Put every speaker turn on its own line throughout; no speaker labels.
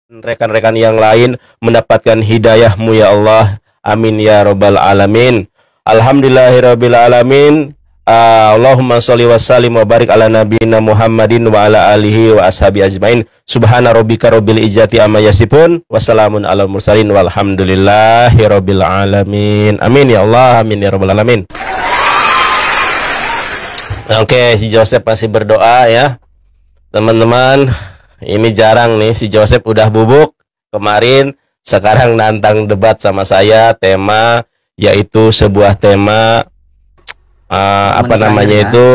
rekan-rekan yang lain mendapatkan hidayahmu ya Allah. Amin ya rabbal alamin. Alhamdulillahirabbil alamin. Allahumma sholli wa sallim wa barik ala nabiyyina Muhammadin wa ala alihi wa ashabi ajmain. Subhana rabbika rabbil izzati amma yasifun wa salamun alal mursalin walhamdulillahirabbil alamin. Amin ya Allah, amin ya rabbal alamin. Oke, si Joseph masih berdoa ya. Teman-teman, ini jarang nih si Joseph udah bubuk kemarin, sekarang nantang debat sama saya, tema yaitu sebuah tema apa namanya ya. Itu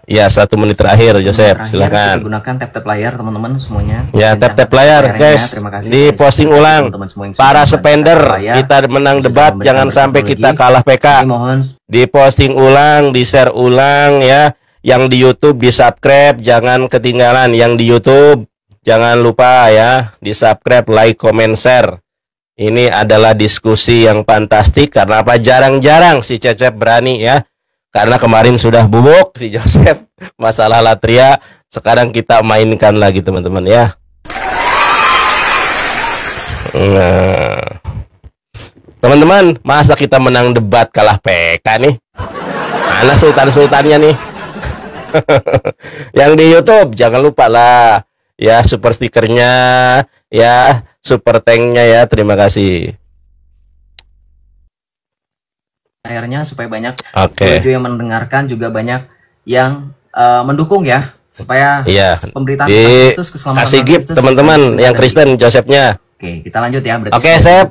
ya 1 menit terakhir. Joseph silahkan
kita gunakan tap layar teman-teman semuanya
ya. Tap layar guys, di posting ulang teman -teman para spender kita menang debat, jangan sampai kita kalah PK. Di posting ulang, di share ulang ya. Yang di YouTube di subscribe, jangan ketinggalan. Yang di YouTube jangan lupa ya, di subscribe, like, comment, share. Ini adalah diskusi yang fantastik. Karena apa? Jarang-jarang si Cecep berani ya. Karena kemarin sudah bubuk si Joseph masalah latria. Sekarang kita mainkan lagi teman-teman ya. Nah, teman-teman, masa kita menang debat kalah PK nih? Mana sultan-sultannya nih? Yang di YouTube jangan lupa lah ya, super stikernya ya, super tanknya ya. Terima kasih.
Akhirnya supaya banyak yang mendengarkan, juga banyak yang mendukung ya, supaya pemberitaan Kristus, keselamatan
kasih gift teman-teman yang Kristen Josephnya.
Oke, kita lanjut ya.
Oke, Sep.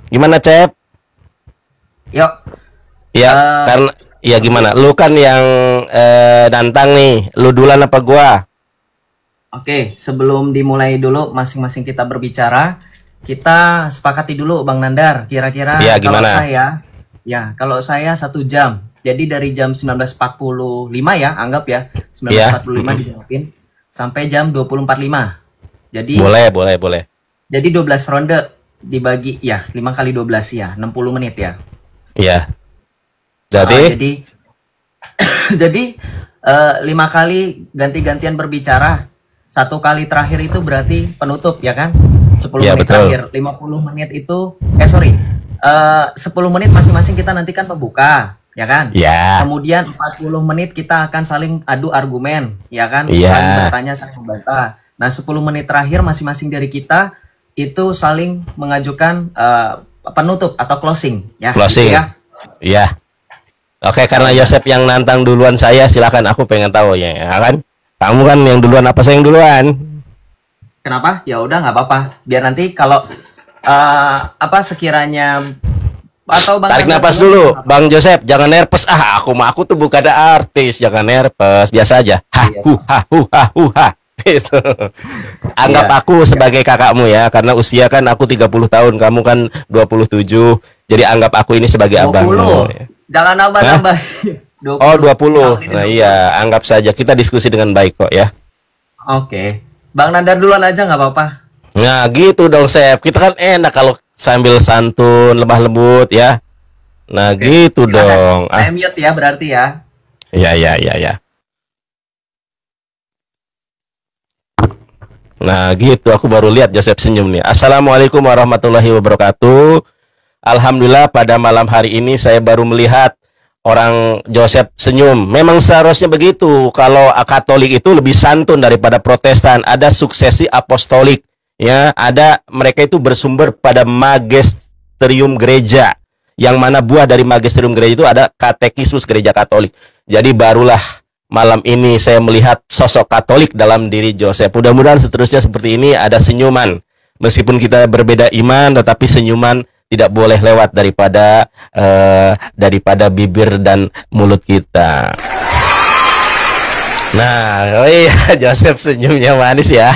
Gimana, Cep?
Yuk.
Ya, karena ya gimana? Lu kan yang nantang nih. Lu duluan apa gua?
Oke, sebelum dimulai dulu masing-masing kita berbicara, kita sepakati dulu Bang Nandar. Kira-kira
ya, gimana?
Kalau saya 1 jam. Jadi dari jam 19.45 ya, anggap ya 19.45 dijawabin sampai jam 20.45. Jadi
boleh.
Jadi 12 ronde dibagi ya 5 kali 12 ya, 60 menit ya.
Iya. Jadi jadi 5 kali ganti-gantian berbicara. 1 kali terakhir itu berarti penutup ya kan? 10 menit terakhir. 50 menit itu 10 menit masing-masing kita nanti kan pembuka, ya kan? Iya.
Kemudian 40 menit kita akan saling adu argumen, ya kan?
Iya.
Saling bertanya, saling membantah. Nah, 10 menit terakhir masing-masing dari kita itu saling mengajukan penutup atau closing, ya.
Closing.
Ya.
Iya. Oke, karena Joseph yang nantang duluan saya, silakan, aku pengen tahu ya kan? Kamu kan yang duluan, apa saya yang duluan?
Kenapa? Ya udah nggak apa-apa. Biar nanti kalau sekiranya atau Bang
tarik napas dulu, Bang Joseph, jangan nervous. Aku tuh bukan ada artis, jangan nervous, biasa aja. Itu. Anggap aku sebagai kakakmu ya, karena usia kan aku 30 tahun, kamu kan 27. Jadi anggap aku ini sebagai abangmu.
Jangan nambah-nambah.
20. Nah, iya, anggap saja kita diskusi dengan baik kok ya.
Oke. Bang Nandar duluan aja nggak apa-apa.
Nah gitu dong, Sep. Kita kan enak kalau sambil santun, lemah lembut ya. Nah gitu dong.
Saya mute ya berarti ya.
Ya. Nah gitu, aku baru lihat Joseph senyum nih. Assalamualaikum warahmatullahi wabarakatuh. Alhamdulillah pada malam hari ini saya baru melihat orang Joseph senyum. Memang seharusnya begitu. Kalau Katolik itu lebih santun daripada Protestan. Ada suksesi apostolik. Ya, ada mereka itu bersumber pada magisterium gereja, yang mana buah dari magisterium gereja itu ada katekismus gereja Katolik. Jadi barulah malam ini saya melihat sosok Katolik dalam diri Joseph. Mudah-mudahan seterusnya seperti ini, ada senyuman. Meskipun kita berbeda iman, tetapi senyuman tidak boleh lewat daripada bibir dan mulut kita. Nah, Joseph senyumnya manis ya.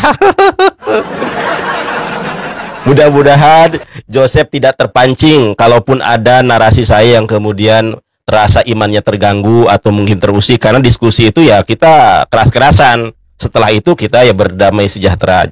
Mudah-mudahan Joseph tidak terpancing kalaupun ada narasi saya yang kemudian terasa imannya terganggu atau mungkin terusik, karena diskusi itu ya kita keras-kerasan. Setelah itu kita ya berdamai sejahtera.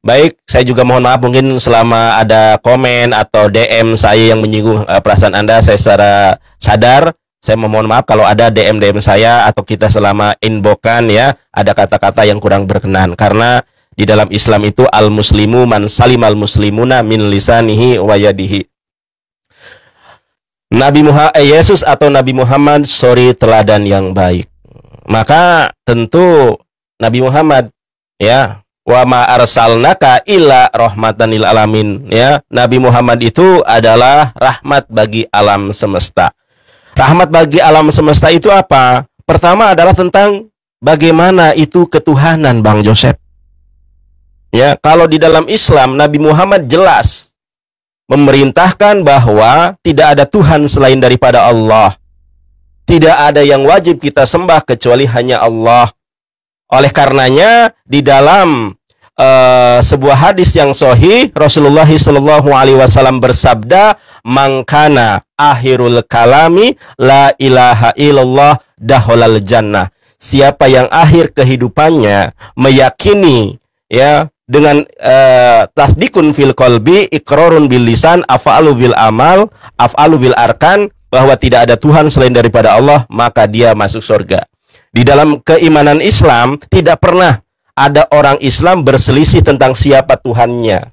Baik, saya juga mohon maaf mungkin selama ada komen atau DM saya yang menyinggung perasaan Anda, saya secara sadar saya memohon maaf kalau ada DM saya atau kita selama inboxan ya ada kata-kata yang kurang berkenan, karena Di dalam Islam itu al-muslimu man salimal muslimuna min lisanihi wa yadihi. Yesus atau Nabi Muhammad suri teladan yang baik. Maka tentu Nabi Muhammad, ya, wa ma arsalnaka illa rahmatan lil alamin, ya. Nabi Muhammad itu adalah rahmat bagi alam semesta. Rahmat bagi alam semesta itu apa? Pertama adalah tentang bagaimana itu ketuhanan, Bang Joseph. Ya, kalau di dalam Islam Nabi Muhammad jelas memerintahkan bahwa tidak ada Tuhan selain daripada Allah. Tidak ada yang wajib kita sembah kecuali hanya Allah. Oleh karenanya di dalam sebuah hadis yang sahih Rasulullah SAW bersabda, "Mangkana akhirul kalami la ilaha illallah daholal jannah." Siapa yang akhir kehidupannya meyakini, ya, dengan tasdikun fil qalbi, iqrarun bil lisan, af'alu bil amal, af'alu bil arkan, bahwa tidak ada Tuhan selain daripada Allah, maka dia masuk surga. Di dalam keimanan Islam tidak pernah ada orang Islam berselisih tentang siapa Tuhannya.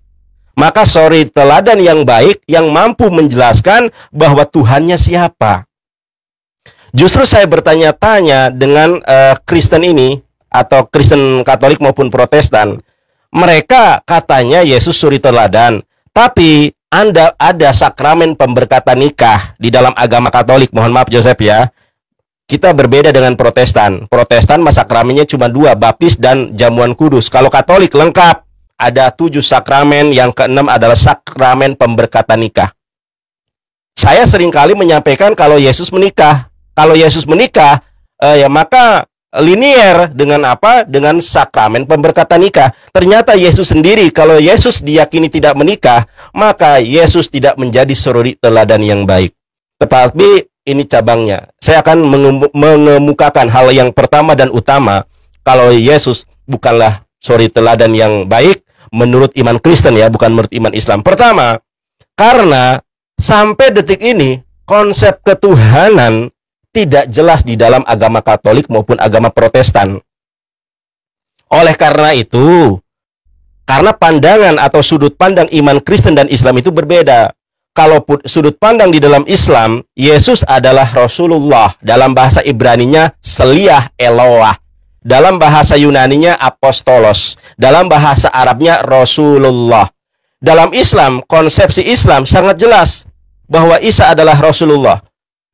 Maka suri teladan yang baik yang mampu menjelaskan bahwa Tuhannya siapa. Justru saya bertanya-tanya dengan Kristen ini, atau Kristen Katolik maupun Protestan. Mereka katanya Yesus suri teladan, tapi ada sakramen pemberkatan nikah di dalam agama Katolik. Mohon maaf Joseph ya, kita berbeda dengan Protestan. Protestan sakramennya cuma 2, baptis dan jamuan kudus. Kalau Katolik lengkap, ada 7 sakramen, yang ke-6 adalah sakramen pemberkatan nikah. Saya seringkali menyampaikan kalau Yesus menikah. Kalau Yesus menikah, ya maka linier dengan apa? Dengan sakramen pemberkatan nikah. Ternyata Yesus sendiri, kalau Yesus diyakini tidak menikah, maka Yesus tidak menjadi suri teladan yang baik. Tetapi ini cabangnya. Saya akan mengemukakan hal yang pertama dan utama. Kalau Yesus bukanlah suri teladan yang baik menurut iman Kristen, ya, bukan menurut iman Islam. Pertama, karena sampai detik ini konsep ketuhanan tidak jelas di dalam agama Katolik maupun agama Protestan. Oleh karena itu, karena pandangan atau sudut pandang iman Kristen dan Islam itu berbeda. Kalau sudut pandang di dalam Islam, Yesus adalah Rasulullah. Dalam bahasa Ibraninya Seliah Eloah. Dalam bahasa Yunaninya Apostolos. Dalam bahasa Arabnya Rasulullah. Dalam Islam, konsepsi Islam sangat jelas bahwa Isa adalah Rasulullah.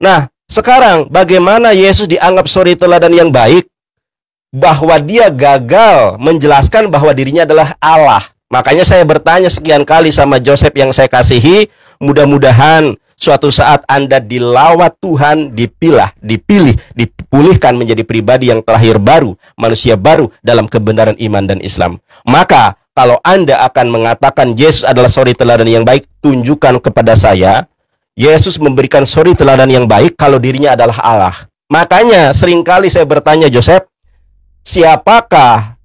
Nah, sekarang bagaimana Yesus dianggap suri teladan yang baik? Bahwa dia gagal menjelaskan bahwa dirinya adalah Allah. Makanya saya bertanya sekian kali sama Joseph yang saya kasihi, mudah-mudahan suatu saat Anda dilawat Tuhan, dipilih, dipulihkan menjadi pribadi yang terakhir baru, manusia baru dalam kebenaran iman dan Islam. Maka kalau Anda akan mengatakan Yesus adalah suri teladan yang baik, tunjukkan kepada saya Yesus memberikan suri teladan yang baik kalau dirinya adalah Allah. Makanya seringkali saya bertanya Joseph, siapakah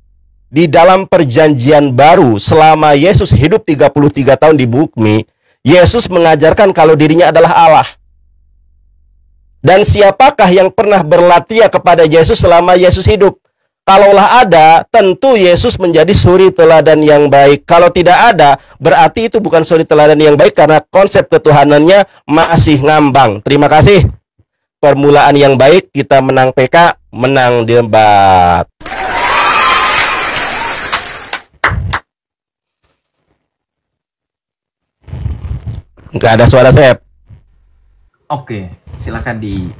di dalam perjanjian baru selama Yesus hidup 33 tahun di bumi, Yesus mengajarkan kalau dirinya adalah Allah? Dan siapakah yang pernah berlatih kepada Yesus selama Yesus hidup? Kalaulah ada, tentu Yesus menjadi suri teladan yang baik. Kalau tidak ada, berarti itu bukan suri teladan yang baik karena konsep ketuhanannya masih ngambang. Terima kasih. Permulaan yang baik, kita menang PK, menang debat. Nggak ada suara saya.
Oke, silakan di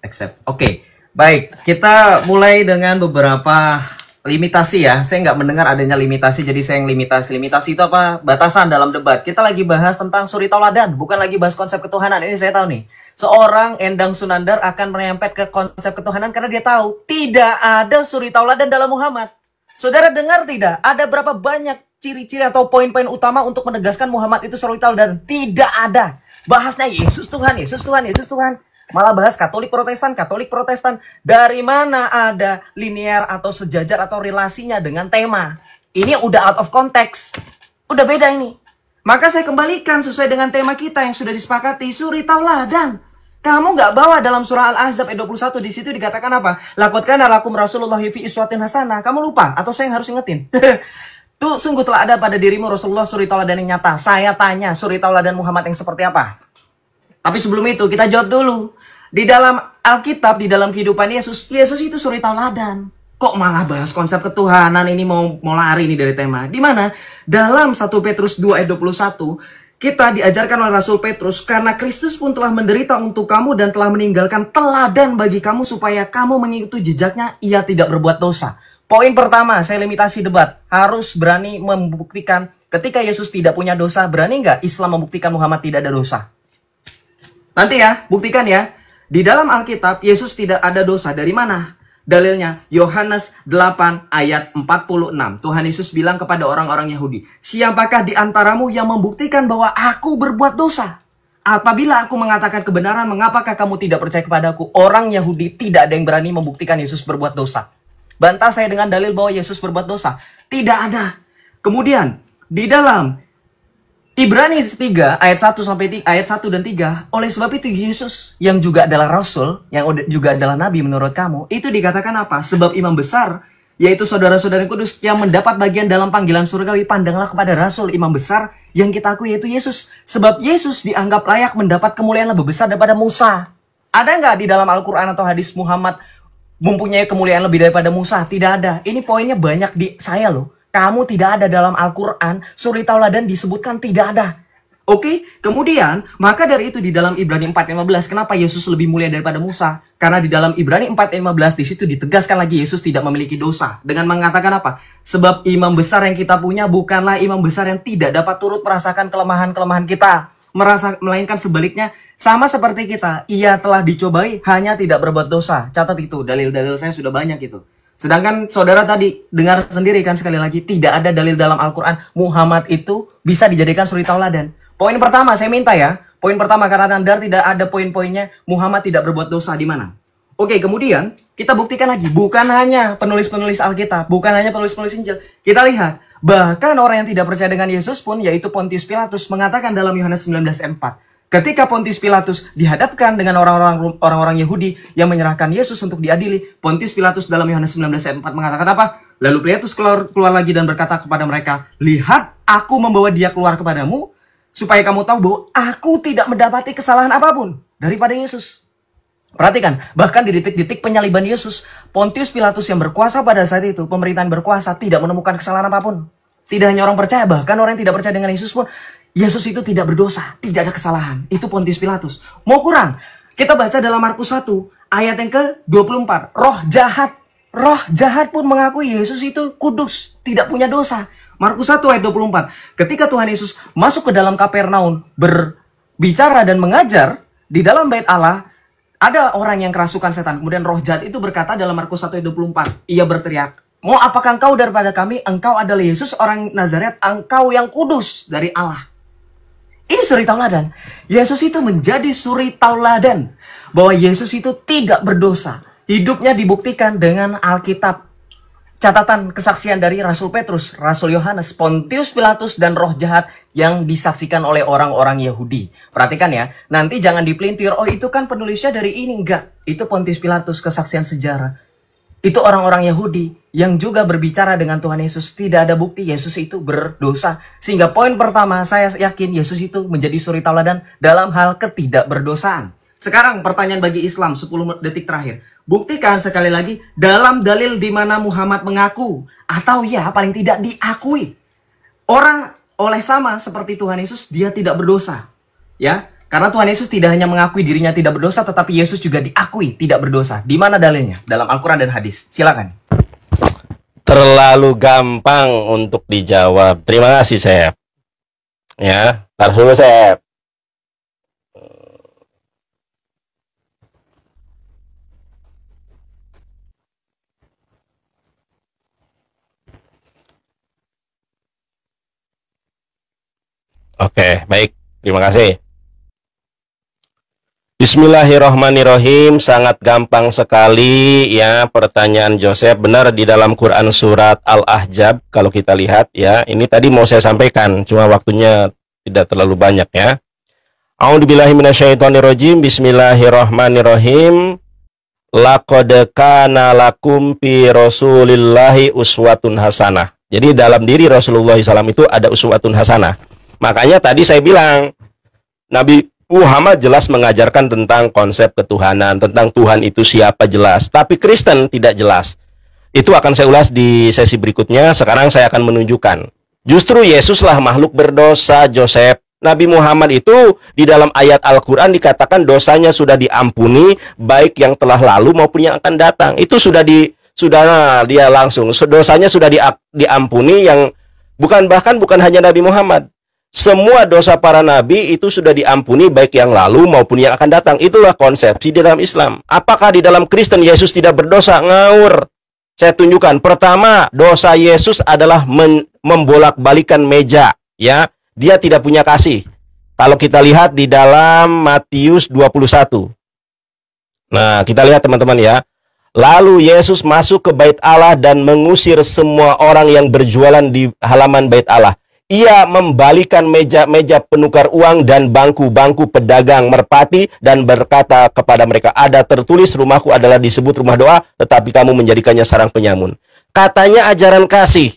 accept. Oke. Baik, kita mulai dengan beberapa limitasi ya. Saya nggak mendengar adanya limitasi, jadi saya yang limitasi. Limitasi itu apa? Batasan dalam debat. Kita lagi bahas tentang suri tauladan, bukan lagi bahas konsep ketuhanan. Ini saya tahu nih. Seorang Endang Sunandar akan merempet ke konsep ketuhanan karena dia tahu tidak ada suri tauladan dalam Muhammad. Saudara dengar tidak? Ada berapa banyak ciri-ciri atau poin-poin utama untuk menegaskan Muhammad itu suri tauladan? Tidak ada. Bahasnya Yesus Tuhan, Yesus Tuhan, Yesus Tuhan. Malah bahas Katolik Protestan, Katolik Protestan. Dari mana ada linear atau sejajar atau relasinya dengan tema? Ini udah out of context. Udah beda ini. Maka saya kembalikan sesuai dengan tema kita yang sudah disepakati, suri tauladan. Kamu nggak bawa dalam surah Al-Ahzab ayat 21, di situ dikatakan apa? Laqad kana lakum Rasulullahi fi uswatin hasanah. Kamu lupa atau saya yang harus ingetin? Tuh sungguh telah ada pada dirimu Rasulullah suri tauladan yang nyata. Saya tanya, suri tauladan Muhammad yang seperti apa? Tapi sebelum itu kita jawab dulu. Di dalam Alkitab, di dalam kehidupan Yesus, Yesus itu suri tauladan. Kok malah bahas konsep ketuhanan, ini mau lari nih dari tema. Di mana? Dalam 1 Petrus 2 ayat 21, kita diajarkan oleh Rasul Petrus, karena Kristus pun telah menderita untuk kamu dan telah meninggalkan teladan bagi kamu supaya kamu mengikuti jejaknya, ia tidak berbuat dosa. Poin pertama, saya limitasi debat. Harus berani membuktikan ketika Yesus tidak punya dosa. Berani nggak Islam membuktikan Muhammad tidak ada dosa? Nanti ya, buktikan ya. Di dalam Alkitab, Yesus tidak ada dosa. Dari mana? Dalilnya, Yohanes 8 ayat 46. Tuhan Yesus bilang kepada orang-orang Yahudi, siapakah di antaramu yang membuktikan bahwa aku berbuat dosa? Apabila aku mengatakan kebenaran, mengapakah kamu tidak percaya kepadaku? Orang Yahudi tidak ada yang berani membuktikan Yesus berbuat dosa. Bantah saya dengan dalil bahwa Yesus berbuat dosa. Tidak ada. Kemudian, di dalam Ibrani 3 ayat 1 sampai ayat 1 dan 3, oleh sebab itu Yesus yang juga adalah Rasul, yang juga adalah Nabi menurut kamu, itu dikatakan apa? Sebab imam besar, yaitu saudara-saudara kudus yang mendapat bagian dalam panggilan surgawi, pandanglah kepada Rasul imam besar yang kita akui yaitu Yesus. Sebab Yesus dianggap layak mendapat kemuliaan lebih besar daripada Musa. Ada nggak di dalam Al-Quran atau hadis Muhammad mempunyai kemuliaan lebih daripada Musa? Tidak ada. Ini poinnya banyak di saya loh. Kamu tidak ada dalam Al-Quran, suri tauladan disebutkan tidak ada. Oke, kemudian, maka dari itu di dalam Ibrani 4:15, kenapa Yesus lebih mulia daripada Musa? Karena di dalam Ibrani 4:15, di situ ditegaskan lagi Yesus tidak memiliki dosa. Dengan mengatakan apa? Sebab imam besar yang kita punya bukanlah imam besar yang tidak dapat turut merasakan kelemahan-kelemahan kita. Melainkan sebaliknya, sama seperti kita, ia telah dicobai, hanya tidak berbuat dosa. Catat itu, dalil-dalil saya sudah banyak itu. Sedangkan saudara tadi dengar sendiri kan sekali lagi, tidak ada dalil dalam Al-Quran Muhammad itu bisa dijadikan suri tauladan. Poin pertama saya minta ya, poin pertama karena Anda tidak ada poin-poinnya Muhammad tidak berbuat dosa di mana. Oke, kemudian kita buktikan lagi, bukan hanya penulis-penulis Alkitab, bukan hanya penulis-penulis Injil. Kita lihat, bahkan orang yang tidak percaya dengan Yesus pun, yaitu Pontius Pilatus, mengatakan dalam Yohanes 19 ayat 4. Ketika Pontius Pilatus dihadapkan dengan orang-orang Yahudi yang menyerahkan Yesus untuk diadili, Pontius Pilatus dalam Yohanes 19 ayat 4 mengatakan apa? Lalu Pilatus keluar lagi dan berkata kepada mereka, lihat, aku membawa dia keluar kepadamu, supaya kamu tahu bahwa aku tidak mendapati kesalahan apapun daripada Yesus. Perhatikan, bahkan di detik-detik penyaliban Yesus, Pontius Pilatus yang berkuasa pada saat itu, pemerintahan berkuasa, tidak menemukan kesalahan apapun. Tidak hanya orang percaya, bahkan orang yang tidak percaya dengan Yesus pun, Yesus itu tidak berdosa, tidak ada kesalahan. Itu Pontius Pilatus. Mau kurang? Kita baca dalam Markus 1, ayat yang ke-24. Roh jahat pun mengakui Yesus itu kudus, tidak punya dosa. Markus 1 ayat 24. Ketika Tuhan Yesus masuk ke dalam Kapernaum, berbicara dan mengajar, di dalam bait Allah, ada orang yang kerasukan setan. Kemudian roh jahat itu berkata dalam Markus 1 ayat 24. Ia berteriak, mau apakah engkau daripada kami? Engkau adalah Yesus orang Nazaret, engkau yang kudus dari Allah. Ini suri tauladan. Yesus itu menjadi suri tauladan. Bahwa Yesus itu tidak berdosa. Hidupnya dibuktikan dengan Alkitab. Catatan kesaksian dari Rasul Petrus, Rasul Yohanes, Pontius Pilatus, dan roh jahat yang disaksikan oleh orang-orang Yahudi. Perhatikan ya, nanti jangan dipelintir, oh itu kan penulisnya dari ini. Enggak, itu Pontius Pilatus, kesaksian sejarah. Itu orang-orang Yahudi yang juga berbicara dengan Tuhan Yesus. Tidak ada bukti Yesus itu berdosa. Sehingga poin pertama, saya yakin Yesus itu menjadi suri tauladan dalam hal ketidakberdosaan. Sekarang pertanyaan bagi Islam 10 detik terakhir. Buktikan sekali lagi dalam dalil di mana Muhammad mengaku atau ya paling tidak diakui. Orang oleh sama seperti Tuhan Yesus, dia tidak berdosa. Ya, karena Tuhan Yesus tidak hanya mengakui dirinya tidak berdosa, tetapi Yesus juga diakui tidak berdosa. Di mana dalilnya? Dalam Al-Quran dan hadis. Silakan.
Terlalu gampang untuk dijawab. Terima kasih, Sep. Ya, taruh dulu, Sep. Oke, baik. Terima kasih. Bismillahirrahmanirrahim. Sangat gampang sekali ya pertanyaan Joseph. Benar di dalam Quran surat Al-Ahzab kalau kita lihat ya. Ini tadi mau saya sampaikan, cuma waktunya tidak terlalu banyak ya. A'udzubillahi minasyaitonirrajim. Bismillahirrahmanirrahim. Laqad kana lakum fi Rasulillahi uswatun hasanah. Jadi dalam diri Rasulullah SAW itu ada uswatun hasanah. Makanya tadi saya bilang Nabi Muhammad jelas mengajarkan tentang konsep ketuhanan, tentang Tuhan itu siapa jelas. Tapi Kristen tidak jelas. Itu akan saya ulas di sesi berikutnya. Sekarang saya akan menunjukkan. Justru Yesuslah makhluk berdosa, Joseph. Nabi Muhammad itu di dalam ayat Al-Quran dikatakan dosanya sudah diampuni, baik yang telah lalu maupun yang akan datang. Itu sudah dia langsung. Dosanya sudah diampuni, yang bukan hanya Nabi Muhammad. Semua dosa para nabi itu sudah diampuni, baik yang lalu maupun yang akan datang. Itulah konsepsi di dalam Islam. Apakah di dalam Kristen Yesus tidak berdosa? Ngawur. Saya tunjukkan. Pertama, dosa Yesus adalah membolak-balikan meja, ya. Dia tidak punya kasih. Kalau kita lihat di dalam Matius 21. Nah, kita lihat teman-teman ya. Lalu Yesus masuk ke bait Allah dan mengusir semua orang yang berjualan di halaman bait Allah. Ia membalikan meja-meja penukar uang dan bangku-bangku pedagang merpati dan berkata kepada mereka, ada tertulis rumahku adalah disebut rumah doa, tetapi kamu menjadikannya sarang penyamun. Katanya ajaran kasih.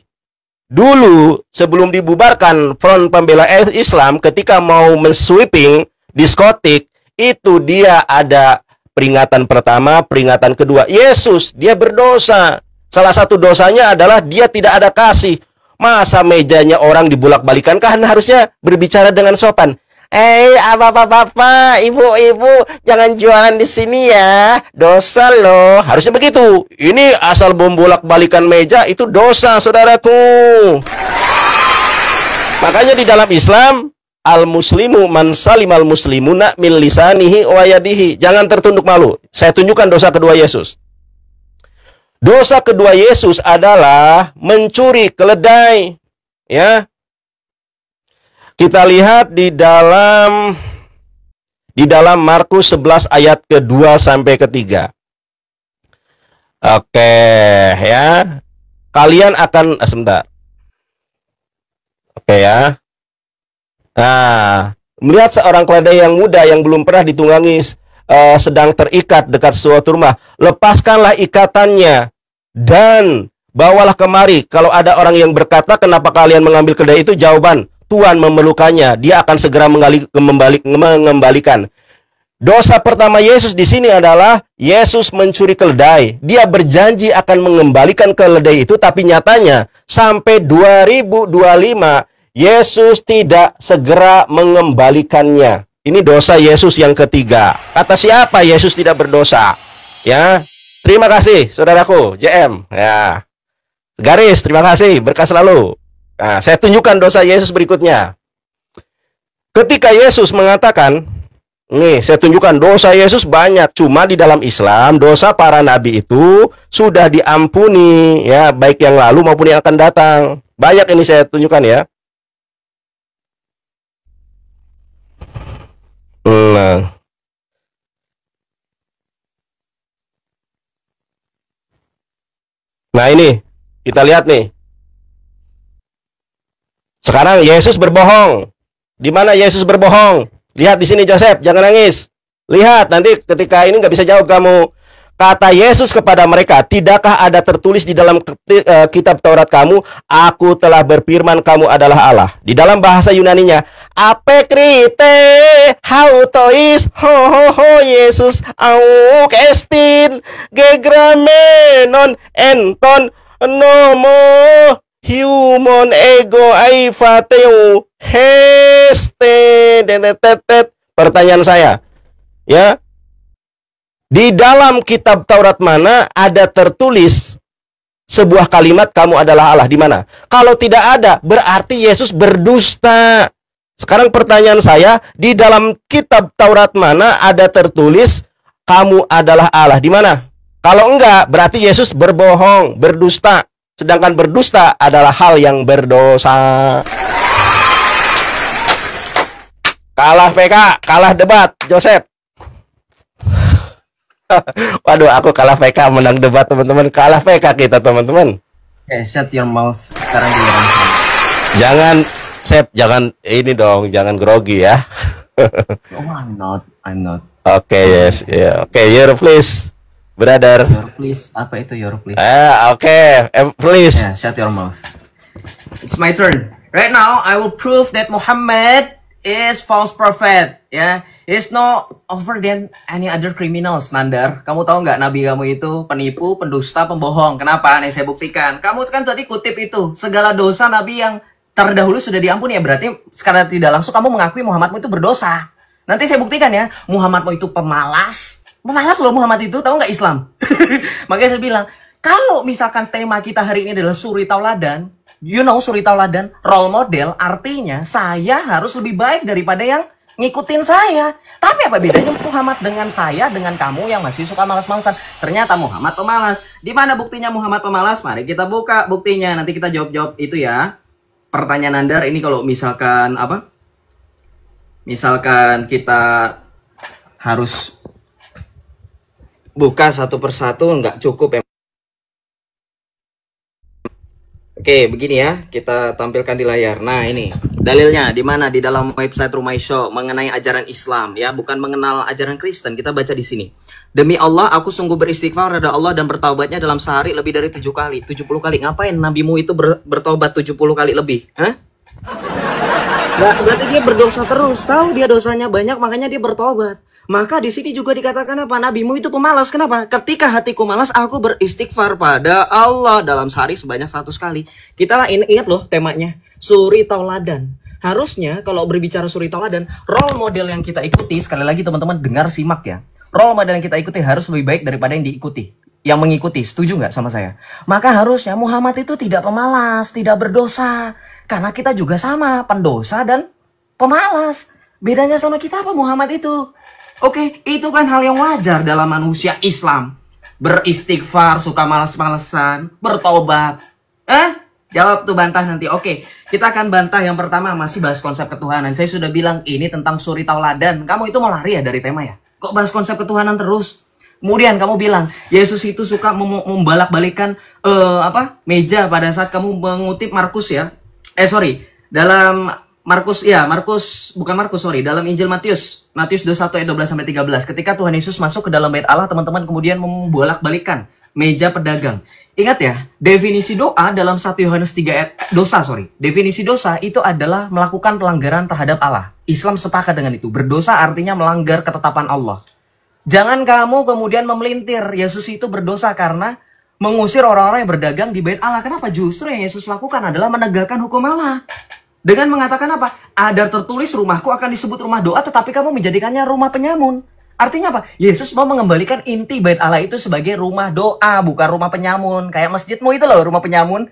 Dulu sebelum dibubarkan Front Pembela Islam, ketika mau mensweeping diskotik, itu dia ada peringatan pertama, peringatan kedua. Yesus, dia berdosa. Salah satu dosanya adalah dia tidak ada kasih. Masa mejanya orang dibulak-balikan? Kan harusnya berbicara dengan sopan. Bapak-bapak, ibu-ibu, jangan jualan di sini ya. Dosa loh. Harusnya begitu. Ini asal membolak-balikan meja itu dosa, saudaraku. Makanya di dalam Islam, al-muslimu man salimal muslimuna min lisanihi wa yadihi. Jangan tertunduk malu. Saya tunjukkan dosa kedua Yesus. Dosa kedua Yesus adalah mencuri keledai. Ya. Kita lihat di dalam Markus 11 ayat ke-2 sampai ke-3. Oke, ya. Kalian akan sebentar. Oke ya. Nah, melihat seorang keledai yang muda yang belum pernah ditunggangi sedang terikat dekat suatu rumah, lepaskanlah ikatannya dan bawalah kemari. Kalau ada orang yang berkata, kenapa kalian mengambil keledai itu? Jawaban, Tuhan memerlukannya, dia akan segera mengembalikan. Dosa pertama Yesus di sini adalah Yesus mencuri keledai. Dia berjanji akan mengembalikan keledai itu, tapi nyatanya sampai 2025 Yesus tidak segera mengembalikannya. Ini dosa Yesus yang ketiga. Kata siapa Yesus tidak berdosa? Ya, terima kasih saudaraku JM. Ya, garis, terima kasih, berkah selalu. Nah, saya tunjukkan dosa Yesus berikutnya. Ketika Yesus mengatakan, nih, saya tunjukkan dosa Yesus banyak. Cuma di dalam Islam, dosa para nabi itu sudah diampuni, ya, baik yang lalu maupun yang akan datang. Banyak ini saya tunjukkan ya. Nah ini, kita lihat nih. Sekarang Yesus berbohong. Di mana Yesus berbohong? Lihat di sini Joseph, jangan nangis. Lihat nanti ketika ini nggak bisa jawab kamu. Kata Yesus kepada mereka, tidakkah ada tertulis di dalam kitab Taurat kamu, aku telah berfirman kamu adalah Allah. Di dalam bahasa Yunaninya, apekrite hautois ho Yesus au kestin gegramenon enton nomo human ego aifateu heste. Pertanyaan saya, ya, di dalam kitab Taurat mana ada tertulis sebuah kalimat kamu adalah Allah? Di mana? Kalau tidak ada, berarti Yesus berdusta. Sekarang pertanyaan saya, di dalam kitab Taurat mana ada tertulis kamu adalah Allah? Di mana? Kalau enggak, berarti Yesus berbohong, berdusta. Sedangkan berdusta adalah hal yang berdosa. Kalah PK, kalah debat, Joseph. Waduh, aku kalah PK, menang debat teman-teman. Kalah PK kita teman-teman.
Shut your mouth sekarang.
Jangan, Sep, jangan ini dong, jangan grogi ya.
Oh, I'm not.
Oke, yes, ya. Oke, your please, brother.
Your please, apa itu your please?
Oke, please.
Yeah, shut your mouth. It's my turn. Right now, I will prove that Muhammad is false prophet. Ya, he's no over than any other criminals. Nandar, kamu tahu nggak nabi kamu itu penipu, pendusta, pembohong? Kenapa? Nih saya buktikan. Kamu kan tadi kutip itu segala dosa nabi yang terdahulu sudah diampuni ya. Berarti sekarang tidak langsung kamu mengakui Muhammadmu itu berdosa. Nanti saya buktikan ya. Muhammadmu itu pemalas. Pemalas loh Muhammad itu, tahu nggak Islam? Makanya saya bilang, kalau misalkan tema kita hari ini adalah suri tauladan, you know suri tauladan, role model, artinya saya harus lebih baik daripada yang ngikutin saya. Tapi apa bedanya Muhammad dengan saya, dengan kamu yang masih suka malas-malasan? Ternyata Muhammad pemalas. Di mana buktinya Muhammad pemalas? Mari kita buka buktinya. Nanti kita jawab-jawab itu ya. Pertanyaan Nandar ini kalau misalkan apa? Misalkan kita harus buka satu persatu nggak cukup ya. Oke, begini ya, kita tampilkan di layar. Nah, ini dalilnya di mana? Di dalam website Rumai Show mengenai ajaran Islam ya, bukan mengenal ajaran Kristen. Kita baca di sini. Demi Allah, aku sungguh beristighfar kepada Allah dan bertaubatnya dalam sehari lebih dari 7 kali. 70 kali. Ngapain nabimu itu bertobat 70 kali lebih? Hah? Berarti dia berdosa terus. Tahu dia dosanya banyak, makanya dia bertobat. Maka di sini juga dikatakan apa? Nabimu itu pemalas. Kenapa? Ketika hatiku malas, aku beristighfar pada Allah dalam sehari sebanyak 100 kali. Kita lah ingat loh temanya. Suri tauladan. Harusnya kalau berbicara suri tauladan, role model yang kita ikuti, sekali lagi teman-teman dengar simak ya. Role model yang kita ikuti harus lebih baik daripada yang diikuti. Yang mengikuti, setuju nggak sama saya? Maka harusnya Muhammad itu tidak pemalas, tidak berdosa. Karena kita juga sama, pendosa dan pemalas. Bedanya sama kita apa Muhammad itu? Oke, itu kan hal yang wajar dalam manusia Islam. Beristighfar, suka malas-malesan, bertobat. Jawab tuh, bantah nanti. Oke, kita akan bantah yang pertama, masih bahas konsep ketuhanan. Saya sudah bilang ini tentang suri tauladan. Kamu itu mau lari ya dari tema ya? Kok bahas konsep ketuhanan terus? Kemudian kamu bilang, Yesus itu suka membalak-balikan meja pada saat kamu mengutip Markus ya. Dalam dalam Injil Matius 21 ayat 12 sampai 13. Ketika Tuhan Yesus masuk ke dalam bait Allah, teman-teman kemudian membolak-balikan meja pedagang. Ingat ya, definisi doa dalam 1 Yohanes 3 ayat definisi dosa itu adalah melakukan pelanggaran terhadap Allah. Islam sepakat dengan itu. Berdosa artinya melanggar ketetapan Allah. Jangan kamu kemudian memelintir Yesus itu berdosa karena mengusir orang-orang yang berdagang di bait Allah. Kenapa? Justru yang Yesus lakukan adalah menegakkan hukum Allah. Dengan mengatakan apa? Ada tertulis rumahku akan disebut rumah doa, tetapi kamu menjadikannya rumah penyamun. Artinya apa? Yesus mau mengembalikan inti bait Allah itu sebagai rumah doa, bukan rumah penyamun. Kayak masjidmu itu loh, rumah penyamun.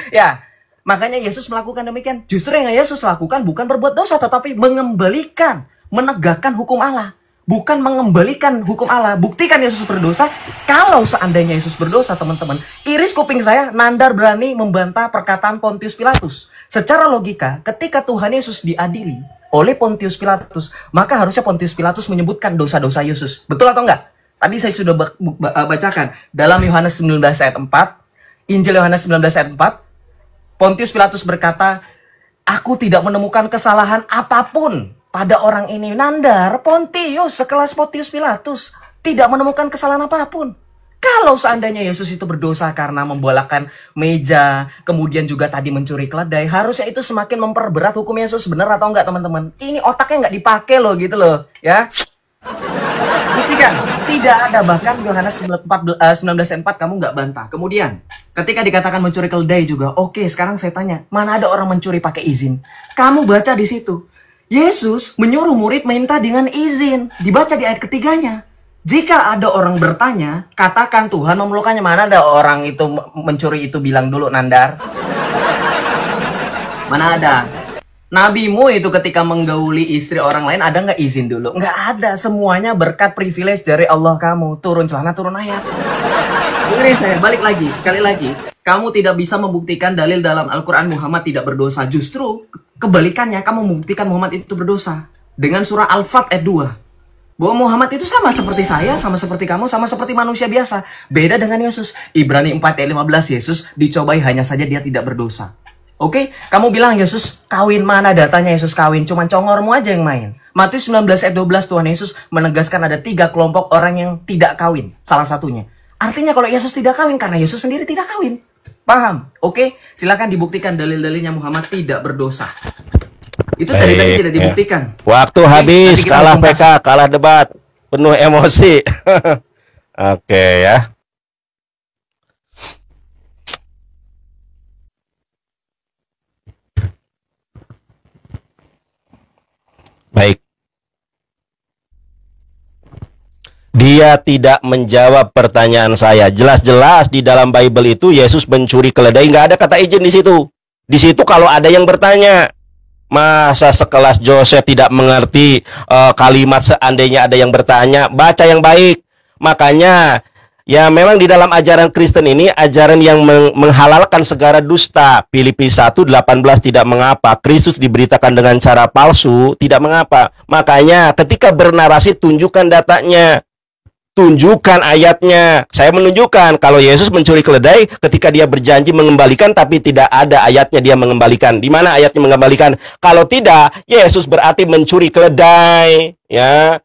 Ya, makanya Yesus melakukan demikian. Justru yang Yesus lakukan bukan berbuat dosa, tetapi mengembalikan, menegakkan hukum Allah. Bukan mengembalikan hukum Allah. Buktikan Yesus berdosa. Kalau seandainya Yesus berdosa, teman-teman, iris kuping saya, Nandar berani membantah perkataan Pontius Pilatus. Secara logika, ketika Tuhan Yesus diadili oleh Pontius Pilatus, maka harusnya Pontius Pilatus menyebutkan dosa-dosa Yesus. Betul atau enggak? Tadi saya sudah bacakan dalam Yohanes 19 ayat 4, Injil Yohanes 19 ayat 4, Pontius Pilatus berkata, aku tidak menemukan kesalahan apapun pada orang ini. Nandar, Pontius, sekelas Pontius Pilatus, tidak menemukan kesalahan apapun. Kalau seandainya Yesus itu berdosa karena membolakkan meja, kemudian juga tadi mencuri keledai, harusnya itu semakin memperberat hukum Yesus. Benar atau enggak, teman-teman? Ini otaknya nggak dipakai loh, gitu loh, ya. Buktikan, tidak ada. Bahkan Yohanes 19:4 kamu nggak bantah. Kemudian, ketika dikatakan mencuri keledai juga, oke, sekarang saya tanya, mana ada orang mencuri pakai izin? Kamu baca di situ. Yesus menyuruh murid minta dengan izin. Dibaca di ayat ketiganya. Jika ada orang bertanya, katakan Tuhan memerlukannya. Mana ada orang itu mencuri itu, bilang dulu, Nandar. Mana ada? Nabimu itu ketika menggauli istri orang lain, ada nggak izin dulu? Nggak ada. Semuanya berkat privilege dari Allah kamu. Turun celana, turun ayat. Dengerin saya, balik lagi, sekali lagi. Kamu tidak bisa membuktikan dalil dalam Al-Quran Muhammad tidak berdosa. Justru kebalikannya, kamu membuktikan Muhammad itu berdosa. Dengan surah Al-Fat ayat 2. Bahwa Muhammad itu sama seperti saya, sama seperti kamu, sama seperti manusia biasa. Beda dengan Yesus. Ibrani 4 ayat 15, Yesus dicobai hanya saja dia tidak berdosa. Oke, kamu bilang Yesus kawin, mana datanya Yesus kawin? Cuman congormu aja yang main. Matius 19 ayat 12 Tuhan Yesus menegaskan ada 3 kelompok orang yang tidak kawin. Salah satunya. Artinya kalau Yesus tidak kawin karena Yesus sendiri tidak kawin. Paham? Oke, silakan dibuktikan dalil-dalilnya Muhammad tidak berdosa. Itu tadi tidak dibuktikan.
Waktu habis, kalah PK, kalah debat, penuh emosi. Oke ya. Baik. Dia tidak menjawab pertanyaan saya. Jelas-jelas di dalam Bible itu Yesus mencuri keledai, nggak ada kata izin di situ. Di situ kalau ada yang bertanya, masa sekelas Joseph tidak mengerti kalimat seandainya ada yang bertanya, baca yang baik. Makanya ya memang di dalam ajaran Kristen ini ajaran yang menghalalkan segala dusta. Filipi 1:18 tidak mengapa. Kristus diberitakan dengan cara palsu, tidak mengapa. Makanya ketika bernarasi tunjukkan datanya. Tunjukkan ayatnya. Saya menunjukkan kalau Yesus mencuri keledai ketika dia berjanji mengembalikan tapi tidak ada ayatnya dia mengembalikan. Di mana ayatnya mengembalikan? Kalau tidak, Yesus berarti mencuri keledai, ya.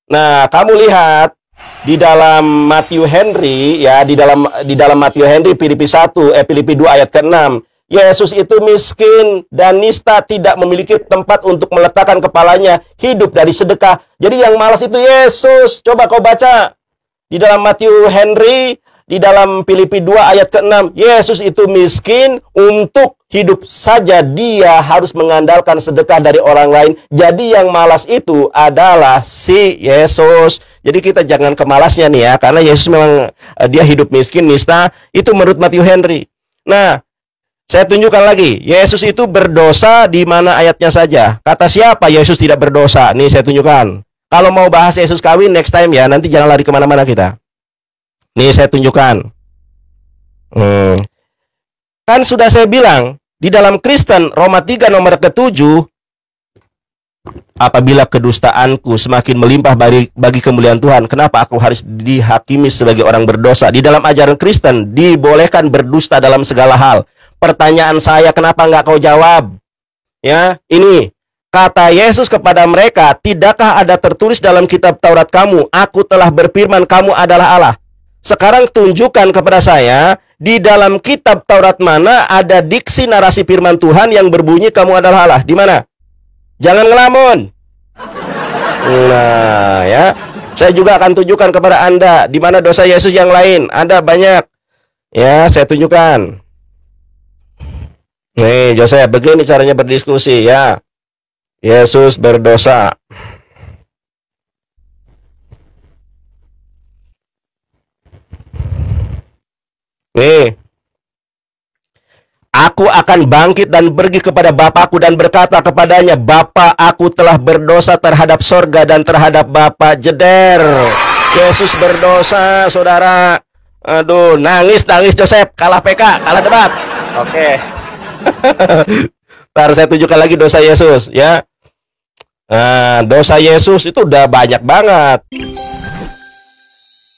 Nah, kamu lihat di dalam Matthew Henry ya, di dalam Matthew Henry Filipi 2 ayat ke-6. Yesus itu miskin dan nista, tidak memiliki tempat untuk meletakkan kepalanya, hidup dari sedekah. Jadi yang malas itu Yesus. Coba kau baca di dalam Matthew Henry, di dalam Filipi 2 ayat ke-6. Yesus itu miskin untuk hidup saja, dia harus mengandalkan sedekah dari orang lain. Jadi yang malas itu adalah si Yesus. Jadi kita jangan kemalasnya nih ya, karena Yesus memang dia hidup miskin, nista, itu menurut Matthew Henry. Nah, saya tunjukkan lagi, Yesus itu berdosa di mana ayatnya saja. Kata siapa Yesus tidak berdosa? Nih saya tunjukkan. Kalau mau bahas Yesus kawin next time ya, nanti jangan lari kemana-mana kita. Nih saya tunjukkan. Kan sudah saya bilang, di dalam Kristen, Roma 3 nomor ke-7, apabila kedustaanku semakin melimpah bagi kemuliaan Tuhan, kenapa aku harus dihakimi sebagai orang berdosa? Di dalam ajaran Kristen, dibolehkan berdusta dalam segala hal. Pertanyaan saya, kenapa nggak kau jawab? Ya, ini kata Yesus kepada mereka, tidakkah ada tertulis dalam kitab Taurat kamu, aku telah berfirman kamu adalah Allah. Sekarang tunjukkan kepada saya, di dalam kitab Taurat mana ada diksi narasi firman Tuhan yang berbunyi kamu adalah Allah? Di mana? Jangan ngelamun. Nah, ya. Saya juga akan tunjukkan kepada Anda di mana dosa Yesus yang lain. Ada banyak. Ya, saya tunjukkan. Nih, Joseph, begini caranya berdiskusi ya. Yesus berdosa. Nih. Aku akan bangkit dan pergi kepada Bapakku dan berkata kepadanya, Bapa, aku telah berdosa terhadap sorga dan terhadap Bapa. Jeder. Yesus berdosa, saudara. Aduh, nangis Joseph. Kalah PK, kalah debat. Oke. Ntar saya tunjukkan lagi dosa Yesus ya. Nah, dosa Yesus itu udah banyak banget.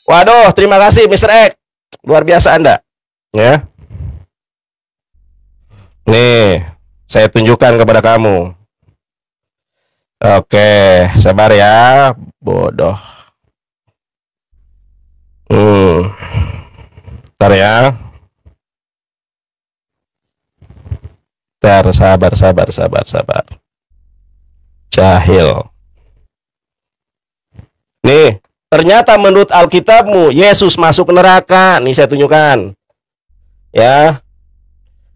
Waduh, terima kasih Mr. X. Luar biasa Anda. Ya. Nih, saya tunjukkan kepada kamu. Oke, sabar ya, bodoh. Ntar ya. Sabar. Jahil. Nih, ternyata menurut Alkitabmu Yesus masuk neraka. Nih saya tunjukkan. Ya.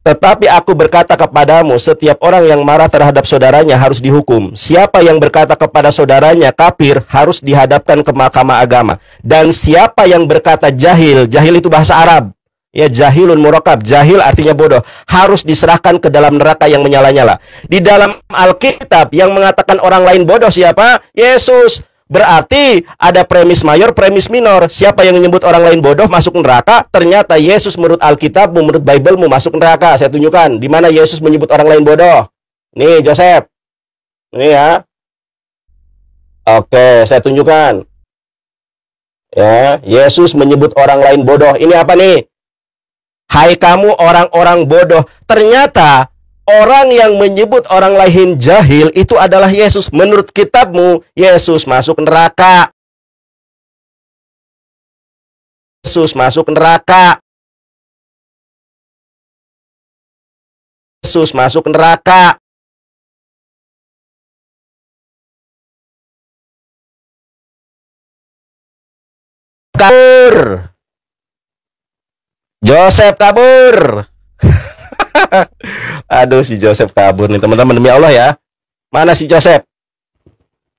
Tetapi aku berkata kepadamu, setiap orang yang marah terhadap saudaranya harus dihukum. Siapa yang berkata kepada saudaranya kafir harus dihadapkan ke mahkamah agama. Dan siapa yang berkata jahil itu bahasa Arab. Ya, jahilun murakab, jahil artinya bodoh, harus diserahkan ke dalam neraka yang menyala-nyala. Di dalam Alkitab yang mengatakan orang lain bodoh siapa? Yesus. Berarti ada premis mayor, premis minor. Siapa yang menyebut orang lain bodoh masuk neraka? Ternyata Yesus menurut Alkitabmu, menurut Biblemu masuk neraka. Saya tunjukkan di mana Yesus menyebut orang lain bodoh. Nih, Joseph. Ini ya. Oke, saya tunjukkan. Ya, Yesus menyebut orang lain bodoh. Ini apa nih? Hai kamu orang-orang bodoh. Ternyata Orang yang menyebut orang lain jahil itu adalah Yesus. Menurut kitabmu, Yesus masuk neraka. Yesus masuk neraka. Yesus masuk neraka. Kabur. Joseph kabur. Aduh, si Joseph kabur nih teman-teman, demi Allah ya. Mana si Joseph?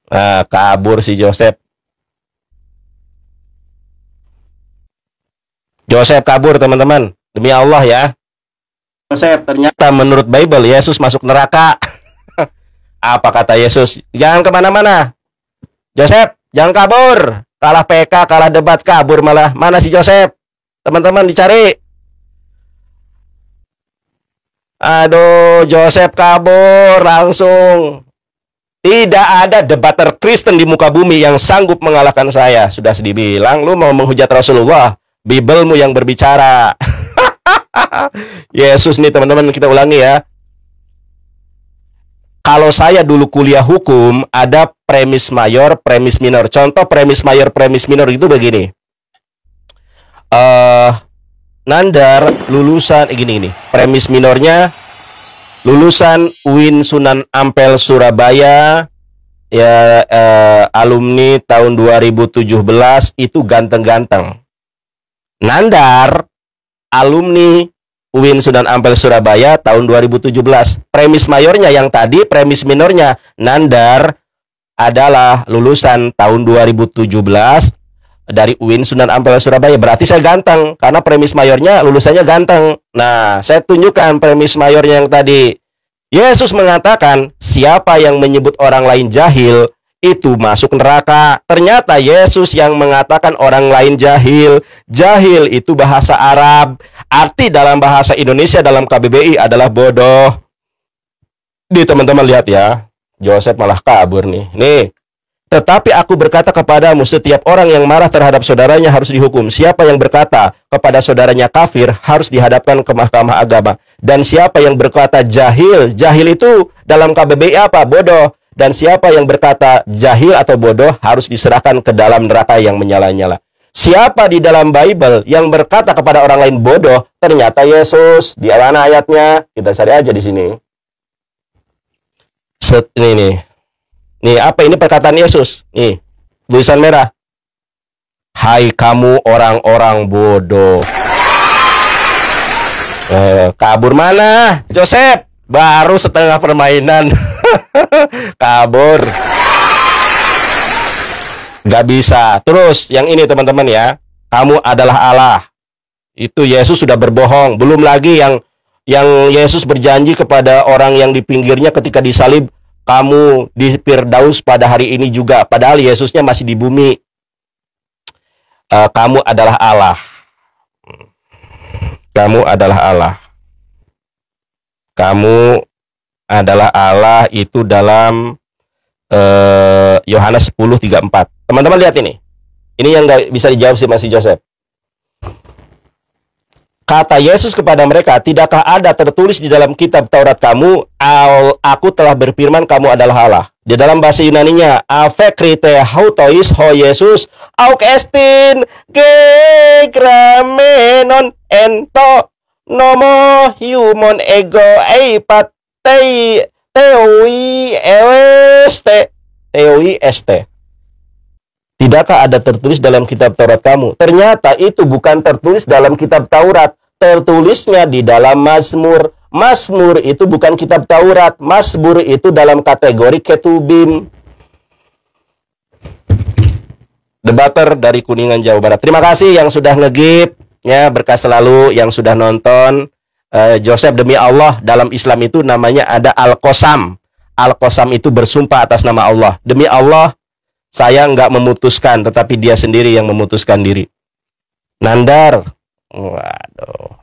Nah, kabur si Joseph. Joseph kabur teman-teman, demi Allah ya. Joseph, ternyata menurut Bible Yesus masuk neraka. Apa kata Yesus? Jangan kemana-mana, Joseph, jangan kabur. Kalah PK, kalah debat, kabur malah. Mana si Joseph? Teman-teman dicari. Aduh, Joseph kabur langsung. Tidak ada debater Kristen di muka bumi yang sanggup mengalahkan saya. Sudah dibilang, lu mau menghujat Rasulullah, Biblemu yang berbicara. Yesus nih teman-teman, kita ulangi ya. Kalau saya dulu kuliah hukum, ada premis mayor, premis minor. Contoh premis mayor, premis minor itu begini. Nandar lulusan gini. Premis minornya lulusan UIN Sunan Ampel Surabaya ya, alumni tahun 2017 itu ganteng-ganteng. Nandar alumni UIN Sunan Ampel Surabaya tahun 2017. Premis mayornya yang tadi, premis minornya Nandar adalah lulusan tahun 2017 dari UIN Sunan Ampel Surabaya. Berarti saya ganteng karena premis mayornya lulusannya ganteng. Nah, saya tunjukkan premis mayornya yang tadi. Yesus mengatakan, siapa yang menyebut orang lain jahil itu masuk neraka. Ternyata Yesus yang mengatakan orang lain jahil. Jahil itu bahasa Arab. Arti dalam bahasa Indonesia dalam KBBI adalah bodoh. Di teman-teman lihat ya, Joseph malah kabur nih. Nih. Tetapi aku berkata kepadamu, setiap orang yang marah terhadap saudaranya harus dihukum. Siapa yang berkata kepada saudaranya kafir harus dihadapkan ke mahkamah agama. Dan siapa yang berkata jahil, jahil itu dalam KBBI apa? Bodoh. Dan siapa yang berkata jahil atau bodoh harus diserahkan ke dalam neraka yang menyala-nyala. Siapa di dalam Bible yang berkata kepada orang lain bodoh? Ternyata Yesus. Di mana ayatnya? Kita cari aja di sini. Ini nih. Nih, apa ini perkataan Yesus? Nih, tulisan merah. Hai kamu orang-orang bodoh. Kabur mana? Joseph, baru setengah permainan. Kabur. Gak bisa. Terus, yang ini teman-teman ya. Kamu adalah Allah. Itu Yesus sudah berbohong. Belum lagi yang Yesus berjanji kepada orang yang di pinggirnya ketika disalib. Kamu di Firdaus pada hari ini juga. Padahal Yesusnya masih di bumi. Kamu adalah Allah. Kamu adalah Allah. Kamu adalah Allah itu dalam Yohanes 10:34. Teman-teman lihat ini. Ini yang nggak bisa dijawab sih masih Joseph. Kata Yesus kepada mereka, tidakkah ada tertulis di dalam kitab Taurat kamu, aku telah berfirman kamu adalah Allah. Di dalam bahasa Yunaninya, avekrite hautois ho Yesus, auk estin gegramenon ento nomo human ego eipat teoi este. Tidakkah ada tertulis dalam kitab Taurat kamu? Ternyata itu bukan tertulis dalam kitab Taurat. Tertulisnya di dalam Mazmur. Mazmur itu bukan kitab Taurat. Mazmur itu dalam kategori ketubim. Debater dari Kuningan, Jawa Barat. Terima kasih yang sudah ngegip. Ya, berkah selalu yang sudah nonton. Joseph, demi Allah, dalam Islam itu namanya ada Al-Qasam. Al-Qasam itu bersumpah atas nama Allah. Demi Allah, saya nggak memutuskan, tetapi dia sendiri yang memutuskan diri. Nandar, waduh,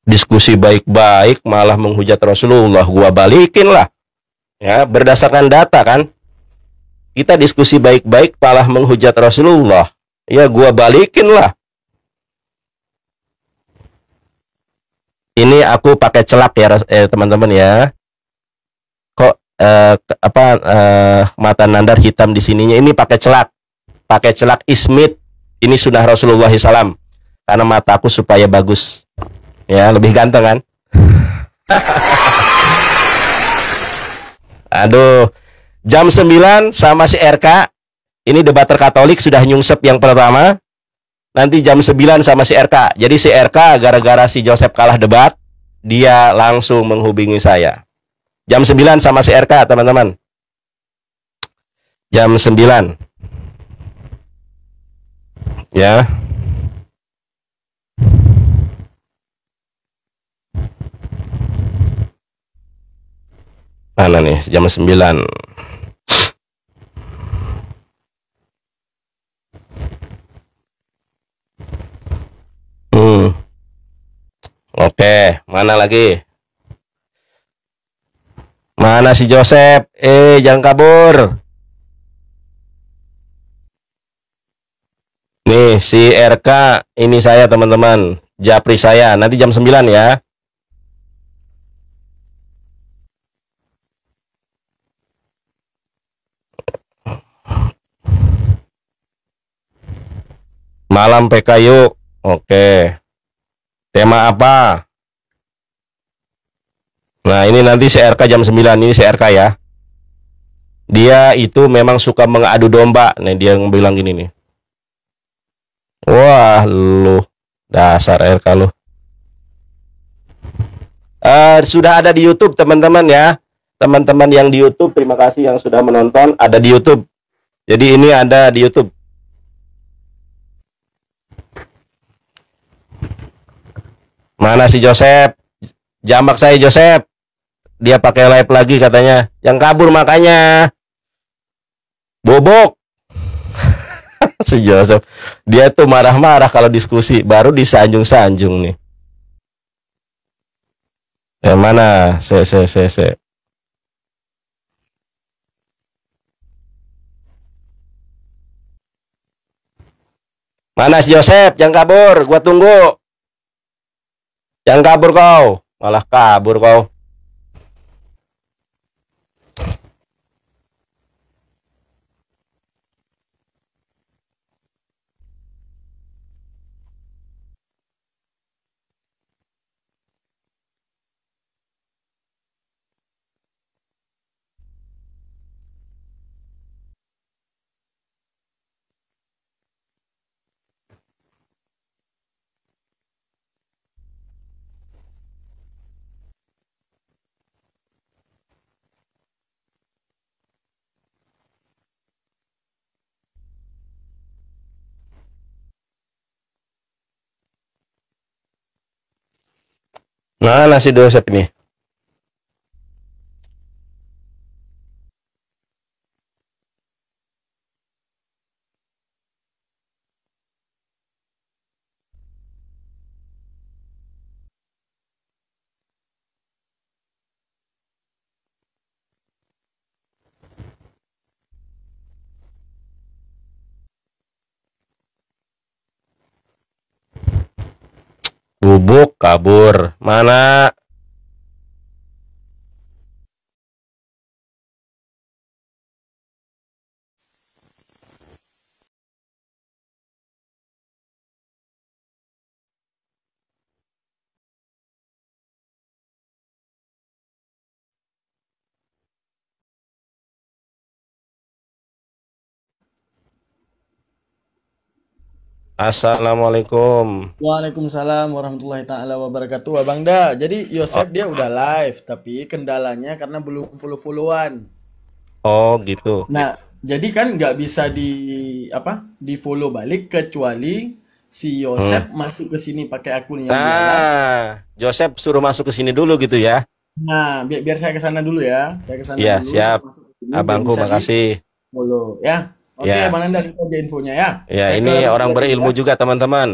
diskusi baik-baik malah menghujat Rasulullah. Gua balikin lah, ya berdasarkan data kan. Kita diskusi baik-baik malah menghujat Rasulullah. Ya gua balikin lah. Ini aku pakai celak ya teman-teman ya. Kok mata Nandar hitam di sininya? Ini pakai celak. Pakai celak Ismit. Ini sunnah Rasulullah SAW. Karena mataku supaya bagus. Ya, lebih ganteng kan? Aduh. Jam 9 sama si RK. Ini debater Katolik sudah nyungsep yang pertama. Nanti jam 9 sama si RK. Jadi si RK gara-gara si Joseph kalah debat, dia langsung menghubungi saya. Jam 9 sama si RK, teman-teman. Jam 9. Ya. Mana nih? Jam 9. Oke, mana lagi? Mana si Joseph? Jangan kabur. Nih, si RK, ini saya teman-teman. Japri saya, nanti jam 9 ya. Malam PK yuk. Oke. Tema apa? Nah, ini nanti si RK jam 9. Ini si RK ya. Dia itu memang suka mengadu domba. Nih, dia bilang gini nih. Wah, lu. Dasar RK lu. Sudah ada di YouTube, teman-teman ya. Teman-teman yang di YouTube, terima kasih yang sudah menonton. Ada di YouTube. Jadi ini ada di YouTube. Mana si Joseph? Jambak saya Joseph. Dia pakai live lagi katanya. Yang kabur makanya. Bobok. Si Joseph. Dia tuh marah-marah kalau diskusi. Baru disanjung-sanjung nih. Yang mana? Se. Mana si Joseph? Jangan kabur. Gua tunggu. Jangan kabur kau. Malah kabur kau. Mana si Joseph ini? Bubuk kabur. Mana? Assalamualaikum.
Waalaikumsalam warahmatullahi taala wabarakatuh. Abang Da, jadi
Oh,
Yosep dia udah live, tapi kendalanya karena belum follow-followan.
oh gitu.
Nah, jadi kan nggak bisa di follow balik kecuali si
Hmm.
Yosep masuk ke sini pakai akun yang dia live.
Nah, Joseph suruh masuk ke sini dulu gitu ya.
Nah, biar saya ke sana dulu ya. Saya ke sana
Iya,
dulu, saya
siap.
masuk ke sini biar
Abangku
bisa di
makasih.
follow ya. Oke,
Ya.
Bang Nanda itu aja infonya ya.
Ya,
Saya ke
ini orang
media dulu
berilmu
ya.
juga teman-teman.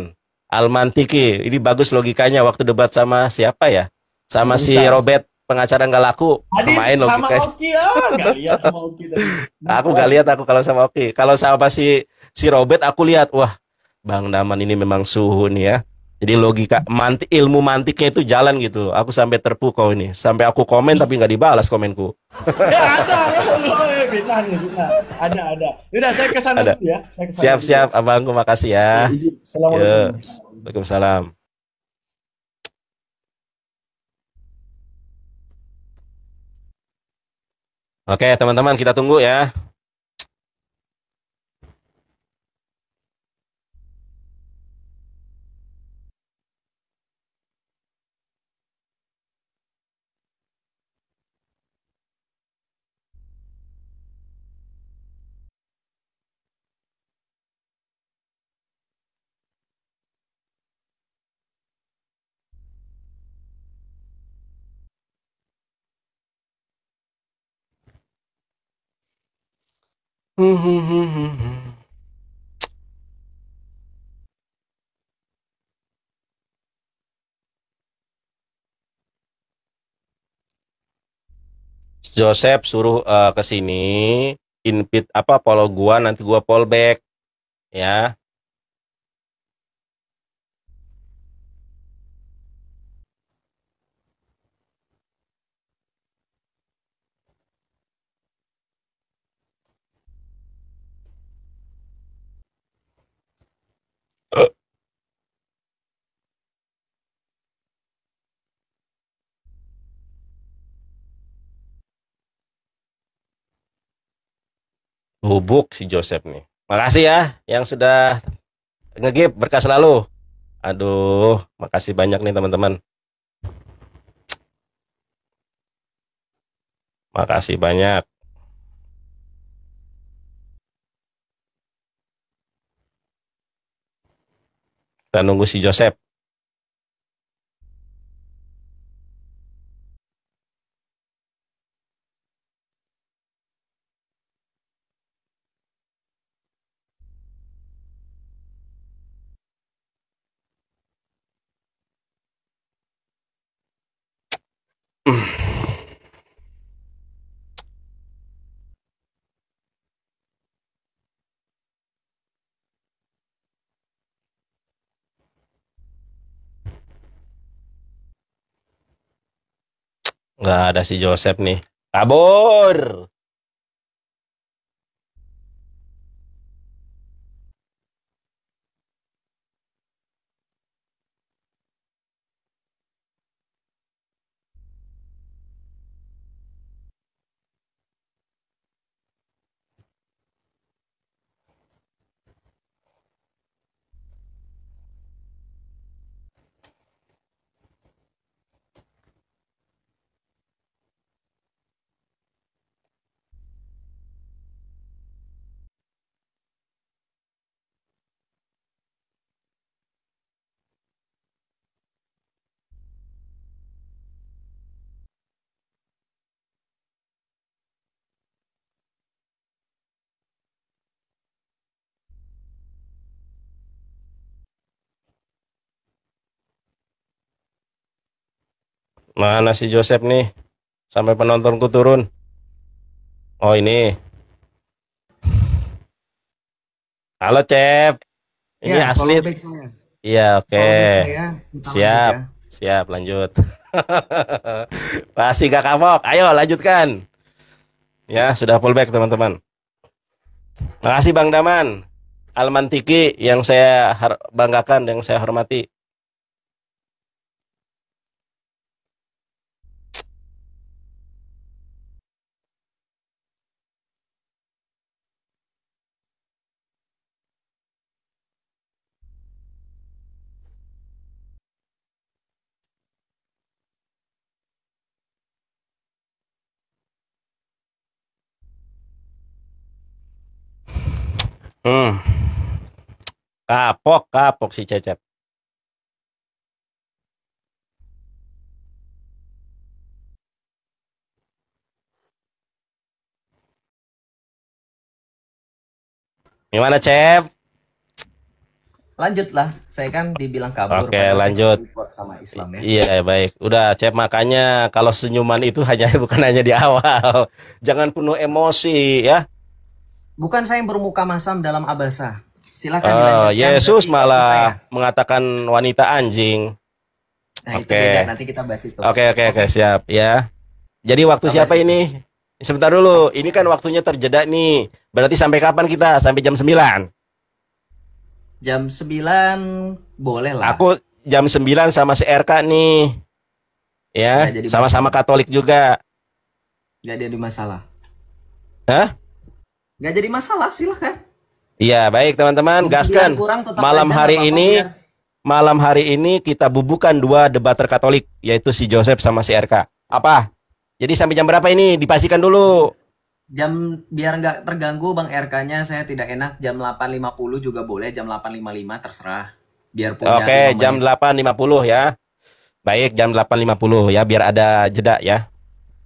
Almantiki, ini bagus logikanya waktu debat sama siapa ya? Sama si
Barusan.
Robert pengacara nggak laku.
Tadi
Main
sama
logikanya.
Oki nggak lihat sama Oki tadi.
Aku nggak lihat aku kalau sama Oki. Kalau sama si Robert aku lihat, wah, Bang Daman ini memang suhu nih ya. Jadi logika ilmu mantiknya itu jalan gitu. Aku sampai terpukau ini. Sampai aku komen tapi nggak dibalas komenku.
Ada, fitnah nih, fitnah. Ada. Udah, saya kesana
Ada.
dulu ya. Saya kesana dulu.
Siap-siap, abangku, makasih ya.
Assalamualaikum.
Waalaikumsalam. Oke, teman-teman, kita tunggu ya. Joseph suruh ke sini, invite apa follow gua, nanti gua follow back ya. Bubuk si Joseph nih. Makasih ya yang sudah nge-give, berkah selalu. Aduh, makasih banyak nih teman-teman. Makasih banyak. Kita nunggu si Joseph. Nggak ada si Joseph nih. Kabur. Mana si Joseph nih? Sampai penontonku turun. Oh ini. Halo Cep. Ini
Ya,
asli.
follow back saya.
Iya, oke.
Follow back saya. Kita
Siap.
lanjut ya.
Siap, lanjut. Masih gak kapok. Ayo lanjutkan. Ya, sudah full back teman-teman. Makasih Bang Daman. Almantiki yang saya banggakan, yang saya hormati. Kapok si Cecep. Gimana Cep?
Lanjutlah, saya kan dibilang kabur.
Oke,
padahal saya
lanjut.
support sama Islam ya.
Iya, baik. Udah, Cep, makanya kalau senyuman itu hanya bukan hanya di awal. Jangan penuh emosi ya.
Bukan saya yang bermuka masam dalam abasa. Silakan
Oh,
dilanjutkan
Yesus
berarti waktu saya.
malah mengatakan wanita anjing.
Nah, itu
Oke.
beda, nanti kita bahas itu.
Oke, siap ya. Jadi waktu
Kita bahas
siapa
itu.
ini? Sebentar dulu, ini kan waktunya terjeda nih. Berarti sampai kapan kita? Sampai jam 9.
Jam 9 boleh lah.
Aku jam 9 sama si RK nih. Ya,
Nggak jadi
sama-sama
masalah.
Katolik juga.
Nggak jadi masalah.
Hah?
Nggak jadi masalah, silakan.
Iya, baik teman-teman,
Jam 9
gaskan.
kurang tetap
Malam
aja,
hari
nggak apa-apa,
ini
biar-
malam hari ini kita bubukan 2 debater Katolik, yaitu si Joseph sama si RK. Apa? Jadi sampai jam berapa ini? Dipastikan dulu.
Jam biar nggak terganggu Bang RK-nya, saya tidak enak jam 8.50 juga boleh, jam 8.55 terserah. Biar punya
Oke,
5
jam
menit.
8.50 ya. Baik, jam 8.50 ya, biar ada jeda ya.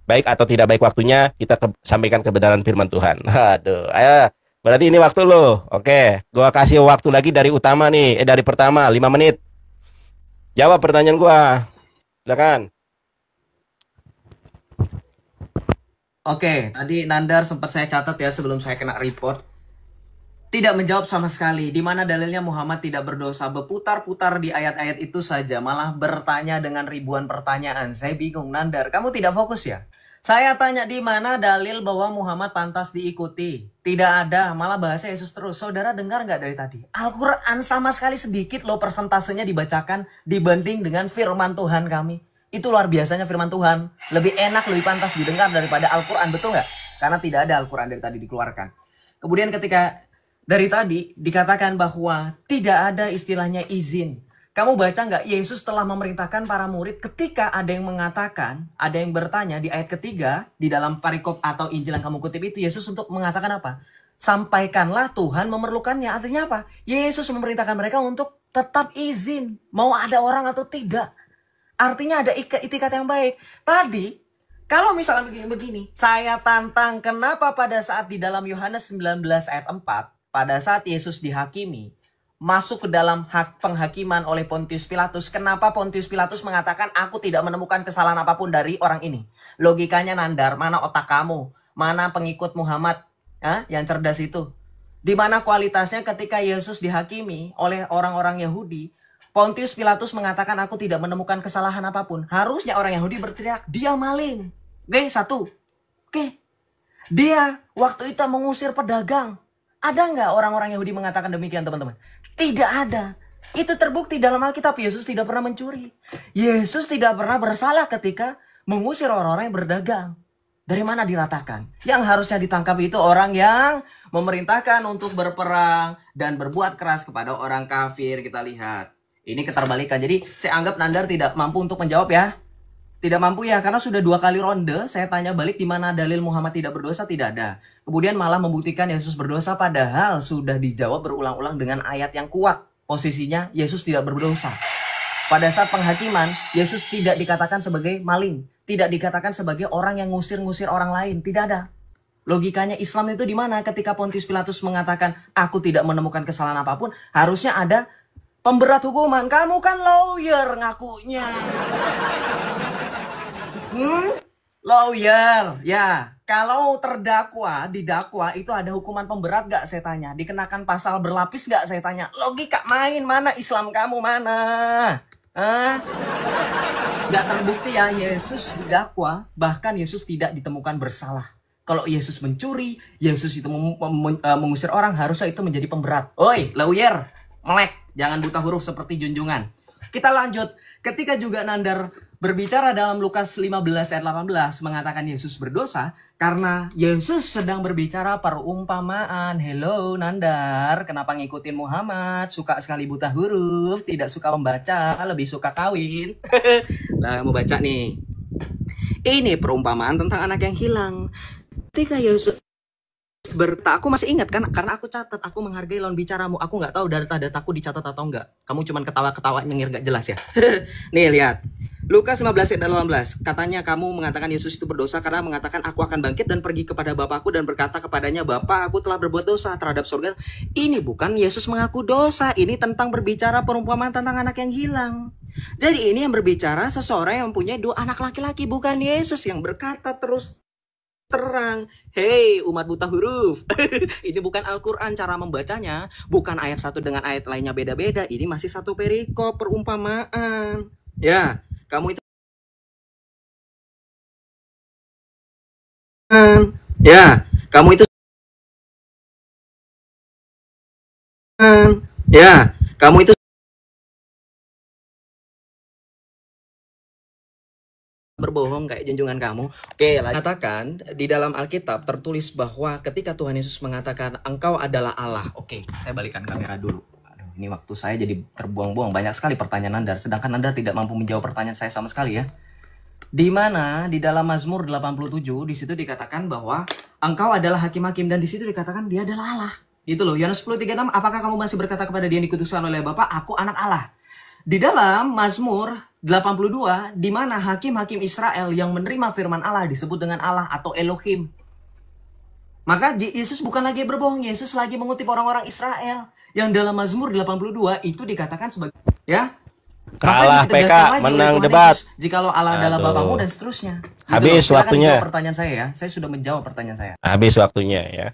Baik atau tidak baik waktunya, kita sampaikan kebenaran firman Tuhan. Aduh, ayo. Berarti ini waktu lo. Oke, gua kasih waktu lagi dari utama nih, dari pertama 5 menit. Jawab pertanyaan gua. Silakan.
Oke, tadi Nandar sempat saya catat ya sebelum saya kena report. Tidak menjawab sama sekali. Di mana dalilnya Muhammad tidak berdosa? Berputar-putar di ayat-ayat itu saja, malah bertanya dengan ribuan pertanyaan. Saya bingung, Nandar. Kamu tidak fokus ya? Saya tanya di mana dalil bahwa Muhammad pantas diikuti? Tidak ada, malah bahasa Yesus terus. Saudara dengar nggak dari tadi? Al-Quran sama sekali sedikit loh persentasenya dibacakan dibanding dengan firman Tuhan kami. Itu luar biasanya firman Tuhan. Lebih enak, lebih pantas didengar daripada Al-Quran, betul nggak? Karena tidak ada Al-Quran dari tadi dikeluarkan. Kemudian ketika dari tadi dikatakan bahwa tidak ada istilahnya izin. Kamu baca nggak? Yesus telah memerintahkan para murid ketika ada yang mengatakan, ada yang bertanya di ayat ketiga di dalam parikop atau Injil yang kamu kutip itu, Yesus untuk mengatakan apa? Sampaikanlah Tuhan memerlukannya. Artinya apa? Yesus memerintahkan mereka untuk tetap izin. Mau ada orang atau tidak. Artinya ada itikat yang baik. Tadi, kalau misalkan begini-begini, saya tantang kenapa pada saat di dalam Yohanes 19 ayat 4, pada saat Yesus dihakimi, masuk ke dalam hak penghakiman oleh Pontius Pilatus. Kenapa Pontius Pilatus mengatakan aku tidak menemukan kesalahan apapun dari orang ini? Logikanya Nandar, mana otak kamu? Mana pengikut Muhammad yang cerdas itu? Di mana kualitasnya ketika Yesus dihakimi oleh orang-orang Yahudi, Pontius Pilatus mengatakan aku tidak menemukan kesalahan apapun. Harusnya orang Yahudi berteriak, dia maling. Oke, satu. Oke. Dia waktu itu mengusir pedagang. Ada nggak orang-orang Yahudi mengatakan demikian, teman-teman? Tidak ada. Itu terbukti dalam Alkitab. Yesus tidak pernah mencuri. Yesus tidak pernah bersalah ketika mengusir orang-orang yang berdagang. Dari mana diratakan? Yang harusnya ditangkap itu orang yang memerintahkan untuk berperang dan berbuat keras kepada orang kafir. Kita lihat. Ini keterbalikan. Jadi saya anggap Nandar tidak mampu untuk menjawab ya. Tidak mampu ya, karena sudah 2 kali ronde saya tanya balik di mana dalil Muhammad tidak berdosa, tidak ada. Kemudian malah membuktikan Yesus berdosa, padahal sudah dijawab berulang-ulang dengan ayat yang kuat. Posisinya Yesus tidak berdosa. Pada saat penghakiman, Yesus tidak dikatakan sebagai maling, tidak dikatakan sebagai orang yang ngusir-ngusir orang lain, tidak ada. Logikanya Islam itu di mana? Ketika Pontius Pilatus mengatakan aku tidak menemukan kesalahan apapun, harusnya ada pemberat hukuman. Kamu kan lawyer ngakunya. Lawyer, ya. Kalau terdakwa, didakwa itu ada hukuman pemberat gak saya tanya? Dikenakan pasal berlapis gak saya tanya? Logika main, mana Islam kamu mana? Gak terbukti ya Yesus didakwa, bahkan Yesus tidak ditemukan bersalah. Kalau Yesus mencuri, Yesus itu mengusir orang, harusnya itu menjadi pemberat. Oi, lawyer, melek, jangan buta huruf seperti junjungan. Kita lanjut, ketika juga Nandar berbicara dalam Lukas 15 ayat 18 mengatakan Yesus berdosa karena Yesus sedang berbicara perumpamaan. Hello Nandar, kenapa ngikutin Muhammad? Suka sekali buta huruf, tidak suka membaca, lebih suka kawin. Nah, mau baca nih. Ini perumpamaan tentang anak yang hilang. Ketika Yesus aku masih ingat kan, karena aku catat, aku menghargai lawan bicaramu. Aku nggak tahu data-dataku dicatat atau enggak. Kamu cuman ketawa-ketawa nyengir gak jelas ya. Nih lihat. Lukas 15 ayat 18. Katanya kamu mengatakan Yesus itu berdosa karena mengatakan aku akan bangkit dan pergi kepada Bapakku dan berkata kepadanya, Bapa, aku telah berbuat dosa terhadap surga. Ini bukan Yesus mengaku dosa. Ini tentang berbicara perumpamaan tentang anak yang hilang. Jadi ini yang berbicara seseorang yang mempunyai 2 anak laki-laki, bukan Yesus yang berkata terus terang. Hei, umat buta huruf. Ini bukan Al-Quran cara membacanya. Bukan ayat satu dengan ayat lainnya beda-beda. Ini masih satu perikop perumpamaan. Ya, kamu itu. Ya, kamu itu. Ya, kamu itu berbohong kayak junjungan kamu. Oke, katakan di dalam Alkitab tertulis bahwa ketika Tuhan Yesus mengatakan engkau adalah Allah. Oke, saya balikan kamera dulu. Aduh, ini waktu saya jadi terbuang-buang. Banyak sekali pertanyaan Anda, sedangkan Anda tidak mampu menjawab pertanyaan saya sama sekali ya. Di mana di dalam Mazmur 87 di situ dikatakan bahwa engkau adalah hakim-hakim, dan di situ dikatakan dia adalah Allah. Gitu loh. Yohanes 10:36, apakah kamu masih berkata kepada dia yang dikutuskan oleh Bapa, aku anak Allah? Di dalam Mazmur 82, di mana hakim-hakim Israel yang menerima firman Allah disebut dengan Allah atau Elohim. Maka Yesus bukan lagi berbohong, Yesus lagi mengutip orang-orang Israel yang dalam Mazmur 82 itu dikatakan sebagai ya.
Kalah PK, menang debat.
Jikalau Allah adalah Bapamu dan seterusnya. Gitu
habis
loh.
waktunya.
Pertanyaan saya ya. Saya sudah menjawab pertanyaan saya.
Habis waktunya ya.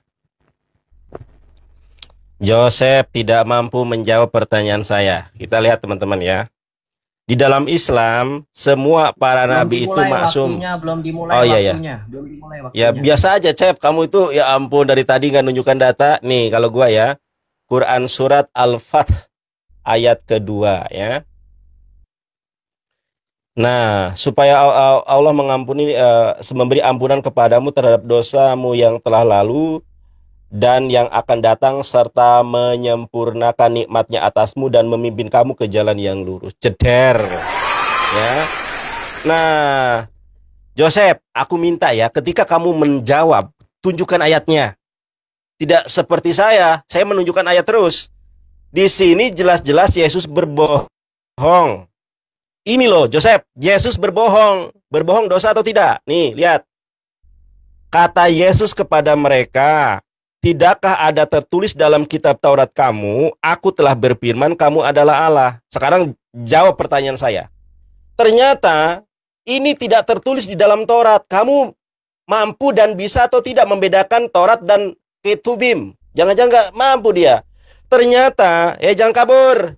Joseph tidak mampu menjawab pertanyaan saya. Kita lihat teman-teman ya. Di dalam Islam, semua para nabi itu maksum.
Belum dimulai waktunya. Belum dimulai waktunya.
Ya biasa aja, Cep. Kamu itu ya ampun dari tadi nggak nunjukkan data. Nih kalau gua ya, Quran surat Al-Fath ayat kedua ya. Nah, supaya Allah mengampuni, memberi ampunan kepadamu terhadap dosamu yang telah lalu dan yang akan datang, serta menyempurnakan nikmatnya atasmu dan memimpin kamu ke jalan yang lurus. Jeder ya. Nah, Joseph, aku minta ya, ketika kamu menjawab, tunjukkan ayatnya. Tidak seperti saya menunjukkan ayat terus. Di sini jelas-jelas Yesus berbohong. Ini loh, Joseph, Yesus berbohong. Berbohong dosa atau tidak? Nih, lihat. Kata Yesus kepada mereka, tidakkah ada tertulis dalam kitab Taurat kamu, aku telah berfirman kamu adalah Allah. Sekarang jawab pertanyaan saya. Ternyata ini tidak tertulis di dalam Taurat. Kamu mampu dan bisa atau tidak membedakan Taurat dan Ketubim? Jangan-jangan nggak mampu dia. Ternyata, jangan kabur.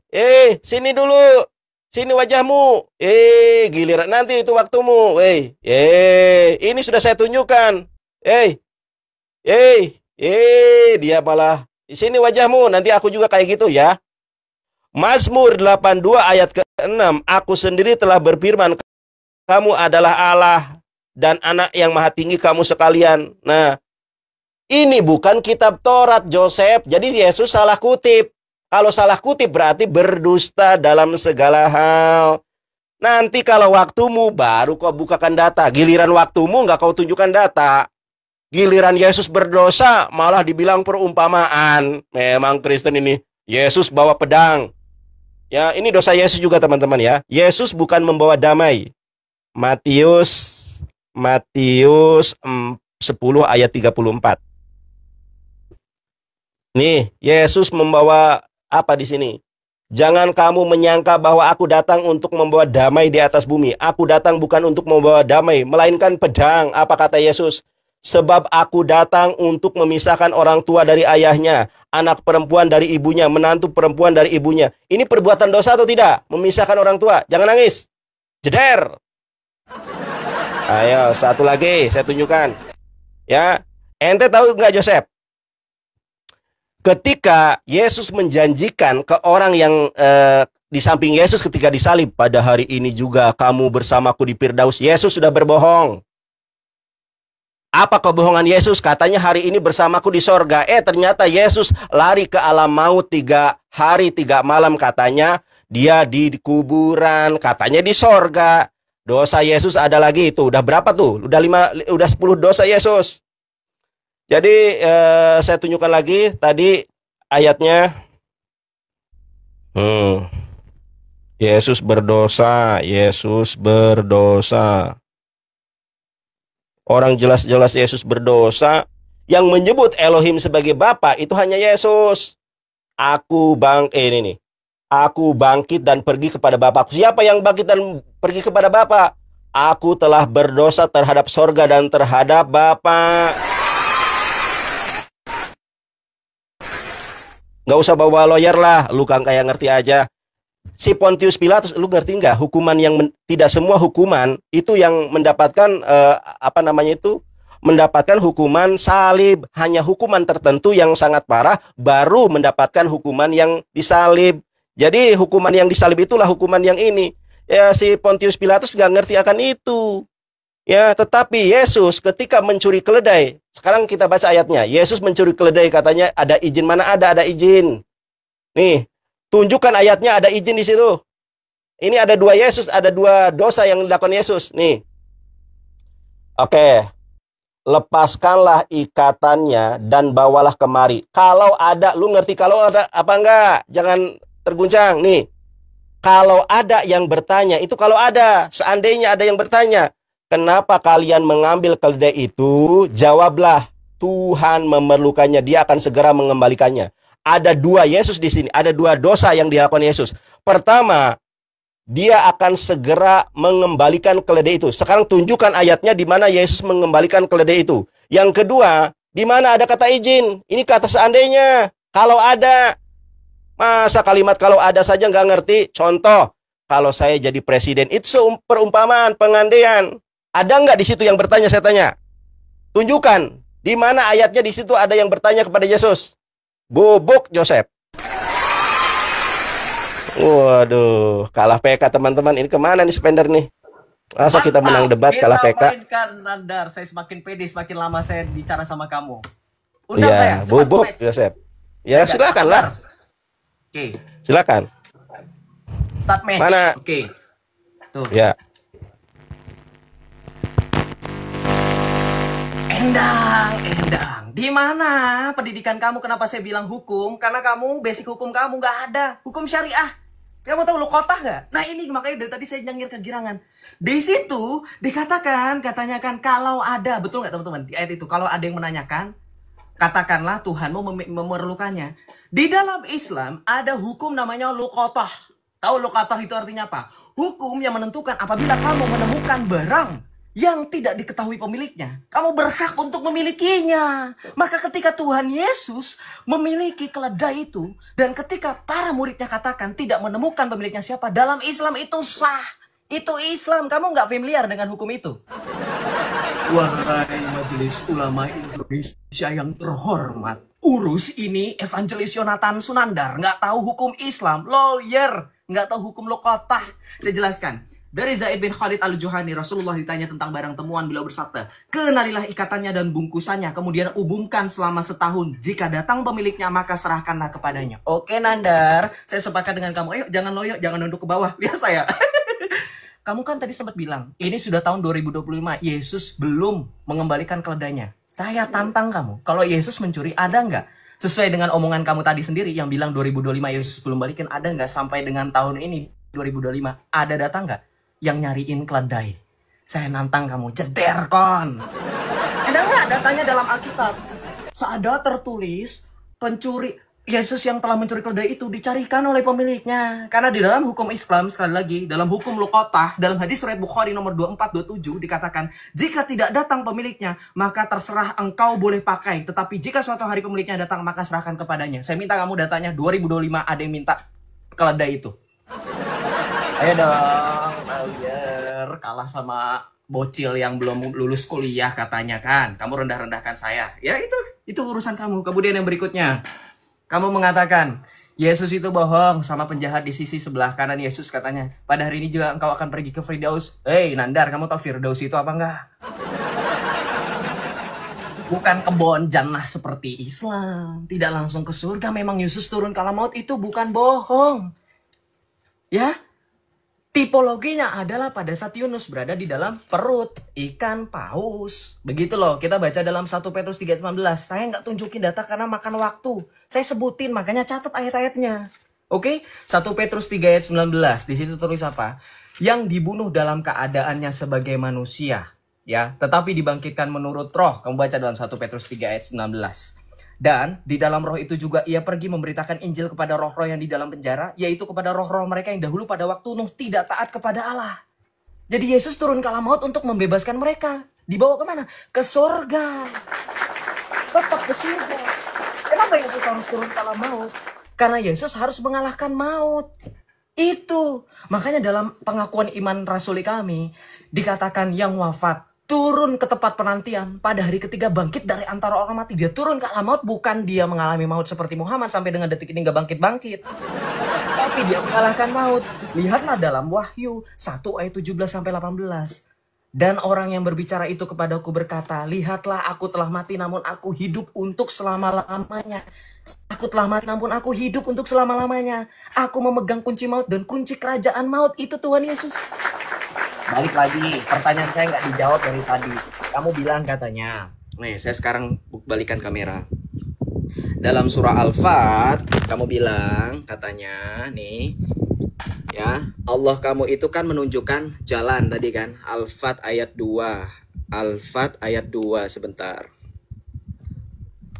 Sini dulu. Sini wajahmu. Giliran nanti itu waktumu. Ini sudah saya tunjukkan. Dia malah, sini wajahmu, nanti aku juga kayak gitu ya. Mazmur 82 ayat ke-6, aku sendiri telah berfirman, kamu adalah Allah dan anak yang maha tinggi kamu sekalian. Nah, ini bukan kitab Taurat, Joseph. Jadi Yesus salah kutip. Kalau salah kutip berarti berdusta dalam segala hal. Nanti kalau waktumu baru kau bukakan data. Giliran waktumu nggak kau tunjukkan data. Giliran Yesus berdosa malah dibilang perumpamaan. Memang Kristen ini. Yesus bawa pedang. Ya, ini dosa Yesus juga teman-teman ya. Yesus bukan membawa damai. Matius 10 ayat 34. Nih, Yesus membawa apa di sini? Jangan kamu menyangka bahwa aku datang untuk membawa damai di atas bumi. Aku datang bukan untuk membawa damai, melainkan pedang. Apa kata Yesus? Sebab aku datang untuk memisahkan orang tua dari ayahnya, anak perempuan dari ibunya, menantu perempuan dari ibunya. Ini perbuatan dosa atau tidak? Memisahkan orang tua. Jangan nangis. Jeder. Ayo, satu lagi saya tunjukkan. Ya, ente tahu nggak Joseph? Ketika Yesus menjanjikan ke orang yang di samping Yesus ketika disalib, pada hari ini juga kamu bersamaku di Firdaus, Yesus sudah berbohong. Apa kebohongan Yesus? Katanya hari ini bersamaku di sorga. Ternyata Yesus lari ke alam maut 3 hari 3 malam. Katanya dia di kuburan, katanya di sorga. Dosa Yesus ada lagi itu. Udah berapa tuh? Udah 10 dosa Yesus. Jadi saya tunjukkan lagi tadi ayatnya. Yesus berdosa, Yesus berdosa. Orang jelas-jelas Yesus berdosa. Yang menyebut Elohim sebagai Bapa itu hanya Yesus. Aku bangkit dan pergi kepada Bapa. Siapa yang bangkit dan pergi kepada Bapa? Aku telah berdosa terhadap sorga dan terhadap Bapa. Nggak usah bawa lawyer lah, lu kan kayak ngerti aja. Si Pontius Pilatus, lu ngerti nggak? Hukuman yang tidak semua hukuman itu yang mendapatkan apa namanya itu? Mendapatkan hukuman salib. Hanya hukuman tertentu yang sangat parah baru mendapatkan hukuman yang disalib. Jadi hukuman yang disalib itulah hukuman yang ini. Ya, si Pontius Pilatus nggak ngerti akan itu. Ya, tetapi Yesus ketika mencuri keledai, sekarang kita baca ayatnya. Yesus mencuri keledai, katanya ada izin, mana ada izin. Nih, tunjukkan ayatnya ada izin di situ. Ini ada dua Yesus, ada dua dosa yang dilakukan Yesus. Nih. Oke. Lepaskanlah ikatannya dan bawalah kemari. Kalau ada, lu ngerti kalau ada apa enggak? Jangan terguncang. Nih. Kalau ada yang bertanya, itu kalau ada, seandainya ada yang bertanya, kenapa kalian mengambil keledai itu? Jawablah, Tuhan memerlukannya, dia akan segera mengembalikannya. Ada dua Yesus di sini, ada dua dosa yang dilakukan Yesus. Pertama, dia akan segera mengembalikan keledai itu. Sekarang tunjukkan ayatnya di mana Yesus mengembalikan keledai itu. Yang kedua, di mana ada kata izin? Ini kata seandainya. Kalau ada, masa kalimat kalau ada saja nggak ngerti? Contoh, kalau saya jadi presiden, itu perumpamaan, pengandaian. Ada nggak di situ yang bertanya, saya tanya? Tunjukkan, di mana ayatnya di situ ada yang bertanya kepada Yesus? Bubuk Joseph. Waduh, kalah PK teman-teman. Ini kemana nih spender nih? Masa kita menang debat kalah PK?
Mainkan, Nandar. Saya semakin pede semakin lama saya bicara sama kamu. Undang
ya,
saya.
Bubuk Joseph. Ya, silakan lah.
Oke.
Silakan.
Start match.
Mana?
Oke. Tuh.
Ya.
Endang. Di mana pendidikan kamu? Kenapa saya bilang hukum? Karena kamu basic hukum kamu nggak ada. Hukum syariah. Kamu tahu lu kotah nggak? Nah ini makanya dari tadi saya nyengir kegirangan. Di situ dikatakan, katanya kan kalau ada, betul nggak teman-teman? Di ayat itu kalau ada yang menanyakan, katakanlah Tuhanmu memerlukannya. Di dalam Islam ada hukum namanya luqatah. Tahu luqatah itu artinya apa? Hukum yang menentukan apabila kamu menemukan barang yang tidak diketahui pemiliknya, kamu berhak untuk memilikinya. Maka ketika Tuhan Yesus memiliki keledai itu, dan ketika para muridnya katakan tidak menemukan pemiliknya siapa, dalam Islam itu sah. Itu Islam. Kamu nggak familiar dengan hukum itu? Wahai Majelis Ulama Indonesia yang terhormat, urus ini Evangelis Yonatan Sunandar nggak tahu hukum Islam, lawyer nggak tahu hukum luqatah. Saya jelaskan. Dari Zaid bin Khalid al-Juhani, Rasulullah ditanya tentang barang temuan, beliau bersabda, kenalilah ikatannya dan bungkusannya, kemudian hubungkan selama setahun. Jika datang pemiliknya, maka serahkanlah kepadanya. Oke Nandar, saya sepakat dengan kamu. Ayo jangan loyo, jangan nunduk ke bawah. Lihat saya. Kamu kan tadi sempat bilang, ini sudah tahun 2025, Yesus belum mengembalikan keledainya. Saya tantang kamu, kalau Yesus mencuri, ada nggak? Sesuai dengan omongan kamu tadi sendiri, yang bilang 2025 Yesus belum balikin, ada nggak sampai dengan tahun ini, 2025? Ada data nggak yang nyariin keledai? Saya nantang kamu, jeder kon. Ada nggak datanya dalam Alkitab? Seada tertulis, pencuri Yesus yang telah mencuri keledai itu dicarikan oleh pemiliknya. Karena di dalam hukum Islam, sekali lagi, dalam hukum luqatah, dalam hadis riwayat Bukhari nomor 2427 dikatakan, jika tidak datang pemiliknya, maka terserah engkau boleh pakai. Tetapi jika suatu hari pemiliknya datang, maka serahkan kepadanya. Saya minta kamu datanya 2025 ada yang minta keledai itu. Ayo dong, lawyer, kalah sama bocil yang belum lulus kuliah katanya kan. Kamu rendah-rendahkan saya. Ya itu urusan kamu. Kemudian yang berikutnya, kamu mengatakan Yesus itu bohong sama penjahat di sisi sebelah kanan Yesus katanya. Pada hari ini juga engkau akan pergi ke Firdaus. Hei Nandar, kamu tahu Firdaus itu apa enggak? Bukan kebon jannah seperti Islam. Tidak langsung ke surga. Memang Yesus turun ke alam maut, itu bukan bohong. Ya, tipologinya adalah pada saat Yunus berada di dalam perut ikan paus. Begitu loh, kita baca dalam 1 Petrus 3:19. Saya nggak tunjukin data karena makan waktu. Saya sebutin, makanya catat ayat-ayatnya. Oke, 1 Petrus 3:19. Di situ tulis apa? Yang dibunuh dalam keadaannya sebagai manusia, ya, tetapi dibangkitkan menurut roh. Kamu baca dalam 1 Petrus 3:19. Dan di dalam roh itu juga ia pergi memberitakan Injil kepada roh-roh yang di dalam penjara, yaitu kepada roh-roh mereka yang dahulu pada waktu Nuh tidak taat kepada Allah. Jadi Yesus turun ke alam maut untuk membebaskan mereka. Dibawa kemana? Ke surga. Tetap ke surga. Kenapa Yesus harus turun ke alam maut? Karena Yesus harus mengalahkan maut. Itu. Makanya dalam pengakuan iman rasuli kami, dikatakan yang wafat turun ke tempat penantian, pada hari ketiga bangkit dari antara orang mati. Dia turun ke alam maut, bukan dia mengalami maut seperti Muhammad sampai dengan detik ini gak bangkit-bangkit, tapi dia mengalahkan maut. Lihatlah dalam Wahyu 1 ayat 17 sampai 18. Dan orang yang berbicara itu kepadaku berkata, lihatlah aku telah mati namun aku hidup untuk selama-lamanya. Aku telah mati namun aku hidup untuk selama-lamanya. Aku memegang kunci maut dan kunci kerajaan maut. Itu Tuhan Yesus. Balik lagi, pertanyaan saya nggak dijawab dari tadi. Kamu bilang katanya, nih saya sekarang balikan kamera. Dalam surah Al-Fat, kamu bilang katanya nih, ya Allah kamu itu kan menunjukkan jalan tadi kan. Al-Fat ayat 2. Al-Fat ayat 2 sebentar.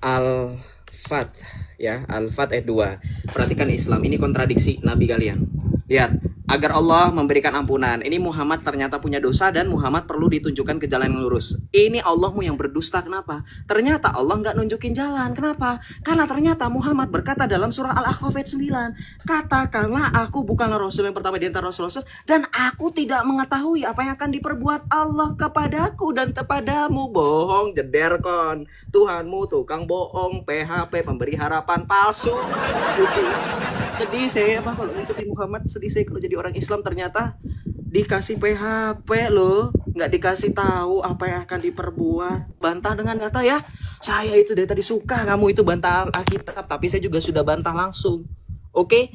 Al-Fat ya, Al-Fat ayat 2. Perhatikan Islam, ini kontradiksi Nabi kalian. Lihat, agar Allah memberikan ampunan. Ini Muhammad ternyata punya dosa dan Muhammad perlu ditunjukkan ke jalan yang lurus. Ini Allahmu yang berdusta, kenapa? Ternyata Allah nggak nunjukin jalan, kenapa? Karena ternyata Muhammad berkata dalam surah Al-Ahqaf ayat 9, katakanlah aku bukanlah Rasul yang pertama di antara Rasul-Rasul, dan aku tidak mengetahui apa yang akan diperbuat Allah kepadaku dan kepadamu. Bohong, jeder kon. Tuhanmu tukang bohong, PHP, pemberi harapan palsu. Sedih saya apa kalau ikuti Muhammad, sedih saya kalau jadi orang Islam ternyata dikasih PHP loh, nggak dikasih tahu apa yang akan diperbuat. Bantah dengan kata ya, saya itu dari tadi suka kamu itu bantah Alkitab, tapi saya juga sudah bantah langsung. Oke?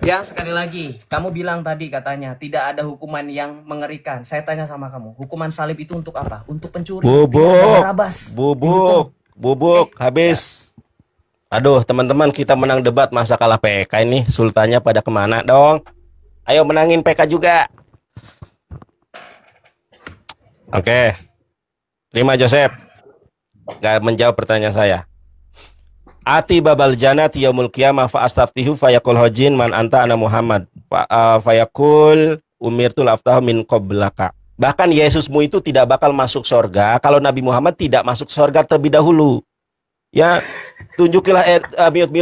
Ya sekali lagi, kamu bilang tadi katanya tidak ada hukuman yang mengerikan. Saya tanya sama kamu, hukuman salib itu untuk apa? Untuk pencuri.
Bubuk, habis. Aduh teman-teman, kita menang debat masa kalah PK ini. Sultannya pada kemana dong? Ayo menangin PK juga. Oke. Terima Joseph. Gak menjawab pertanyaan saya. Ati babal janati yaumul qiyamah fa astaftihu fayaqul hojin man anta ana Muhammad. Fayaqul umirtu laftahu min qablaka. Bahkan Yesusmu itu tidak bakal masuk surga kalau Nabi Muhammad tidak masuk surga terlebih dahulu. Ya, tunjukilah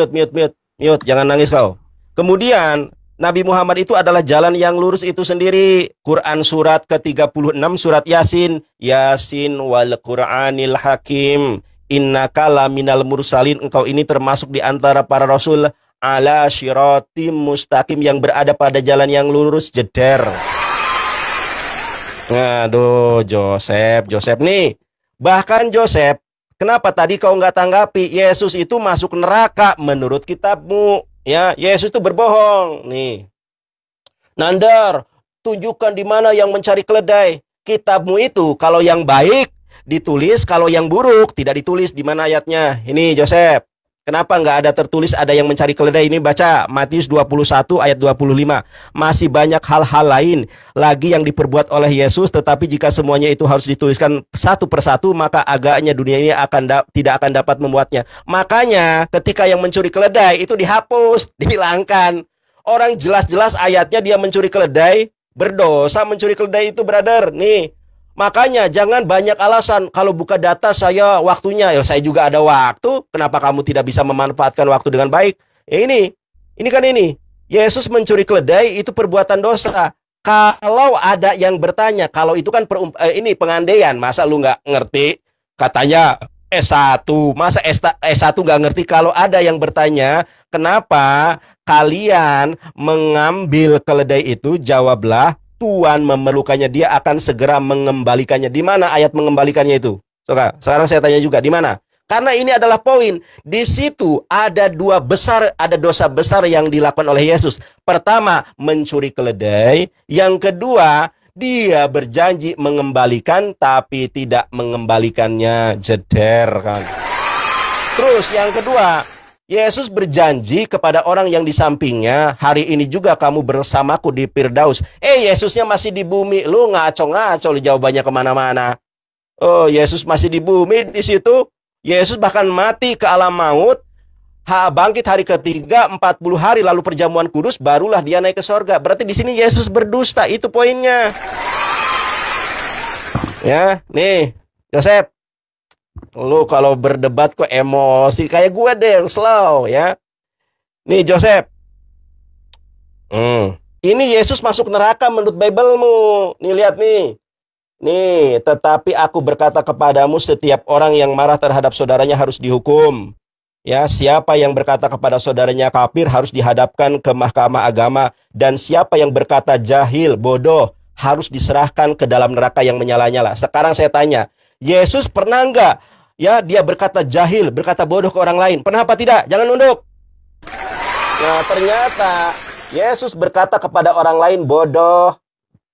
mute, jangan nangis kau. Kemudian Nabi Muhammad itu adalah jalan yang lurus itu sendiri. Quran surat ke-36 surat Yasin, Yasin wal Qur'anil Hakim, innaka laminal mursalin, engkau ini termasuk di antara para rasul, ala syiratim mustaqim, yang berada pada jalan yang lurus, jeder. Aduh, Joseph nih. Bahkan Joseph, kenapa tadi kau nggak tanggapi? Yesus itu masuk neraka menurut kitabmu. Ya, Yesus itu berbohong. Nih, Nandar, tunjukkan di mana yang mencari keledai. Kitabmu itu kalau yang baik ditulis, kalau yang buruk tidak ditulis. Di mana ayatnya? Ini Joseph. Kenapa nggak ada tertulis ada yang mencari keledai? Ini baca Matius 21 ayat 25. Masih banyak hal-hal lain lagi yang diperbuat oleh Yesus, tetapi jika semuanya itu harus dituliskan satu persatu, maka agaknya dunia ini tidak akan dapat membuatnya. Makanya ketika yang mencuri keledai itu dihapus, dihilangkan. Orang jelas-jelas ayatnya dia mencuri keledai, berdosa mencuri keledai itu, brother. Nih, makanya jangan banyak alasan. Kalau buka data saya waktunya, ya saya juga ada waktu. Kenapa kamu tidak bisa memanfaatkan waktu dengan baik? Ya ini kan ini. Yesus mencuri keledai itu perbuatan dosa. Kalau ada yang bertanya, kalau itu kan ini pengandaian, masa lu nggak ngerti? Katanya S1, masa S1 nggak ngerti? Kalau ada yang bertanya, kenapa kalian mengambil keledai itu? Jawablah, Tuhan memerlukannya, dia akan segera mengembalikannya. Di mana ayat mengembalikannya itu? Sekarang saya tanya juga, di mana? Karena ini adalah poin. Di situ ada dosa besar yang dilakukan oleh Yesus. Pertama, mencuri keledai. Yang kedua, dia berjanji mengembalikan tapi tidak mengembalikannya, jeder kan. Terus yang kedua, Yesus berjanji kepada orang yang di sampingnya, hari ini juga kamu bersamaku di Firdaus. Yesusnya masih di bumi, lu ngaco-ngaco jawabannya kemana-mana. Oh, Yesus masih di bumi di situ. Yesus bahkan mati ke alam maut, bangkit hari ketiga 40 hari lalu perjamuan kudus, barulah dia naik ke sorga. Berarti di sini Yesus berdusta, itu poinnya. Ya, nih, Joseph, lu kalau berdebat kok emosi kayak gue deh yang slow ya. Nih Joseph, ini Yesus masuk neraka menurut Biblemu. Nih lihat nih. Nih, tetapi aku berkata kepadamu setiap orang yang marah terhadap saudaranya harus dihukum. Ya, siapa yang berkata kepada saudaranya kafir harus dihadapkan ke mahkamah agama, dan siapa yang berkata jahil, bodoh harus diserahkan ke dalam neraka yang menyala-nyala. Sekarang saya tanya, Yesus pernah enggak ya dia berkata jahil, berkata bodoh ke orang lain? Pernah apa tidak? Jangan nunduk. Nah, ternyata Yesus berkata kepada orang lain bodoh.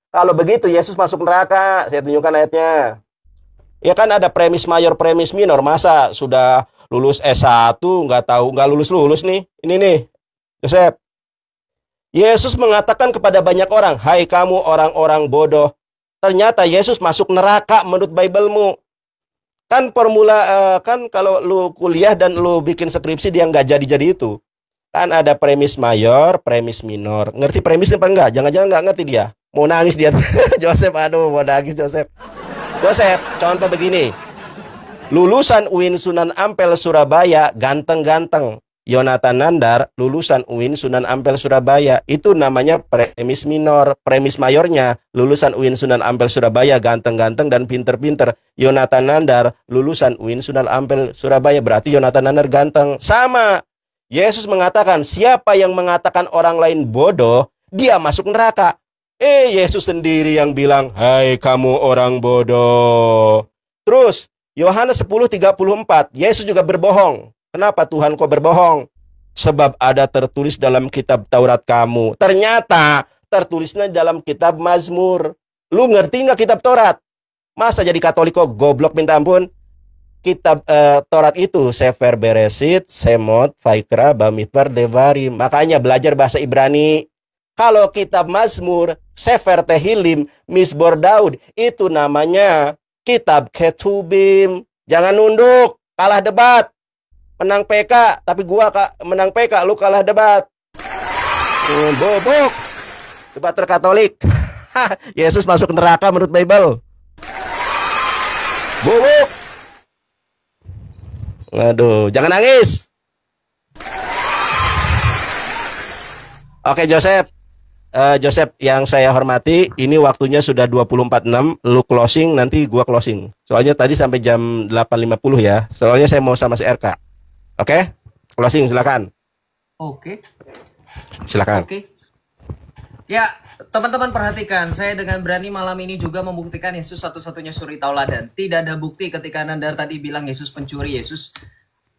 Kalau begitu Yesus masuk neraka. Saya tunjukkan ayatnya. Ya kan ada premis mayor, premis minor. Masa sudah lulus S1 nggak tahu, nggak lulus-lulus nih. Ini nih, Joseph. Yesus mengatakan kepada banyak orang, hai kamu orang-orang bodoh. Ternyata Yesus masuk neraka menurut Biblemu. Kan kan kalau lu kuliah dan lu bikin skripsi dia nggak jadi-jadi itu. Kan ada premis mayor, premis minor. Ngerti premis apa enggak? Jangan-jangan nggak ngerti dia. Mau nangis dia. Joseph, aduh mau nangis Joseph. Joseph, contoh begini. Lulusan UIN Sunan Ampel Surabaya, ganteng-ganteng. Yonatan Nandar, lulusan UIN Sunan Ampel Surabaya. Itu namanya premis minor. Premis mayornya, lulusan UIN Sunan Ampel Surabaya, ganteng-ganteng dan pinter-pinter. Yonatan Nandar, lulusan UIN Sunan Ampel Surabaya. Berarti Yonatan Nandar ganteng. Sama. Yesus mengatakan, siapa yang mengatakan orang lain bodoh, dia masuk neraka. Yesus sendiri yang bilang, hai kamu orang bodoh. Terus, Yohanes 10:34, Yesus juga berbohong. Kenapa Tuhan kok berbohong? Sebab ada tertulis dalam kitab Taurat kamu. Ternyata tertulisnya dalam kitab Mazmur. Lu ngerti nggak kitab Taurat? Masa jadi Katolik kok goblok minta ampun? Kitab Taurat itu Sefer Beresit, Semot, Vaikra, Bamidbar, Devarim. Makanya belajar bahasa Ibrani. Kalau kitab Mazmur, Sefer Tehilim, Misbor Daud, itu namanya kitab Ketubim. Jangan nunduk, kalah debat. Menang PK, tapi gua menang PK, lu kalah debat. Bobok. Debater Katolik. Yesus masuk neraka menurut Bible. Bobok. Aduh, jangan nangis. Oke, Joseph. Joseph yang saya hormati, ini waktunya sudah 24.6. Lu closing, nanti gua closing. Soalnya tadi sampai jam 8.50 ya. Soalnya saya mau sama si RK. Oke? Closing silakan.
Oke.
Silakan.
Oke. Ya, teman-teman perhatikan, saya dengan berani malam ini juga membuktikan Yesus satu-satunya suri tauladan. Tidak ada bukti ketika Nandar tadi bilang Yesus pencuri. Yesus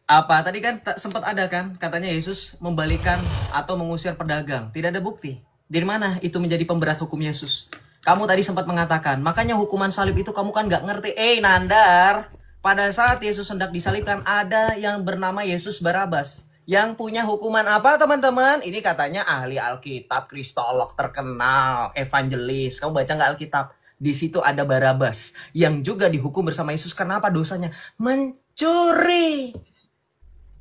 apa? Tadi kan sempat ada kan katanya Yesus membalikan atau mengusir pedagang. Tidak ada bukti. Dari mana itu menjadi pemberat hukum Yesus? Kamu tadi sempat mengatakan, makanya hukuman salib itu kamu kan nggak ngerti. Nandar, pada saat Yesus hendak disalibkan ada yang bernama Yesus Barabas. Yang punya hukuman apa teman-teman? Ini katanya ahli Alkitab, kristolog terkenal, evangelis. Kamu baca nggak Alkitab? Di situ ada Barabas yang juga dihukum bersama Yesus. Kenapa dosanya? Mencuri.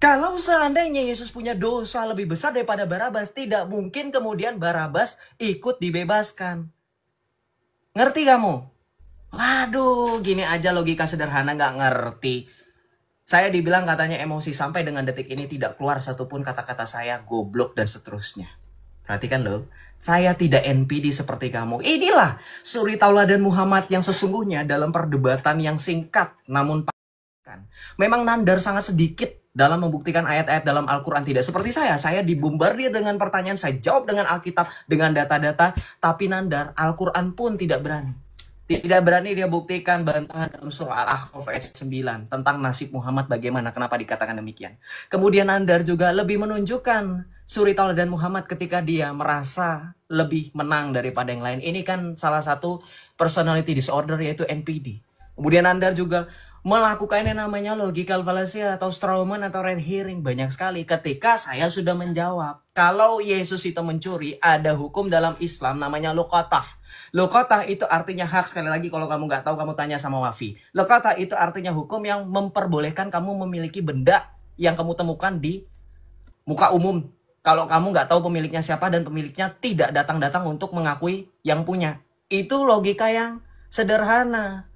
Kalau seandainya Yesus punya dosa lebih besar daripada Barabas, tidak mungkin kemudian Barabas ikut dibebaskan. Ngerti kamu? Waduh, gini aja logika sederhana nggak ngerti. Saya dibilang katanya emosi sampai dengan detik ini tidak keluar satupun kata-kata saya, goblok dan seterusnya. Perhatikan loh, saya tidak NPD seperti kamu. Inilah suri tauladan Muhammad yang sesungguhnya dalam perdebatan yang singkat namun pakan. Memang Nandar sangat sedikit dalam membuktikan ayat-ayat dalam Al-Quran. Tidak seperti saya dibombardir dengan pertanyaan, saya jawab dengan Alkitab, dengan data-data. Tapi Nandar, Al-Quran pun tidak berani. Tidak berani dia buktikan bantahan dalam surah Al-Ahqaf ayat 9 tentang nasib Muhammad bagaimana, kenapa dikatakan demikian. Kemudian Nandar juga lebih menunjukkan suri tauladan Muhammad ketika dia merasa lebih menang daripada yang lain. Ini kan salah satu personality disorder yaitu NPD. Kemudian Nandar juga melakukan yang namanya logical fallacy atau strawman atau red herring banyak sekali ketika saya sudah menjawab kalau Yesus itu mencuri, ada hukum dalam Islam namanya luqatah. Luqatah itu artinya hak. Sekali lagi kalau kamu nggak tahu kamu tanya sama Wafi. Luqatah itu artinya hukum yang memperbolehkan kamu memiliki benda yang kamu temukan di muka umum. Kalau kamu nggak tahu pemiliknya siapa dan pemiliknya tidak datang-datang untuk mengakui yang punya. Itu logika yang sederhana.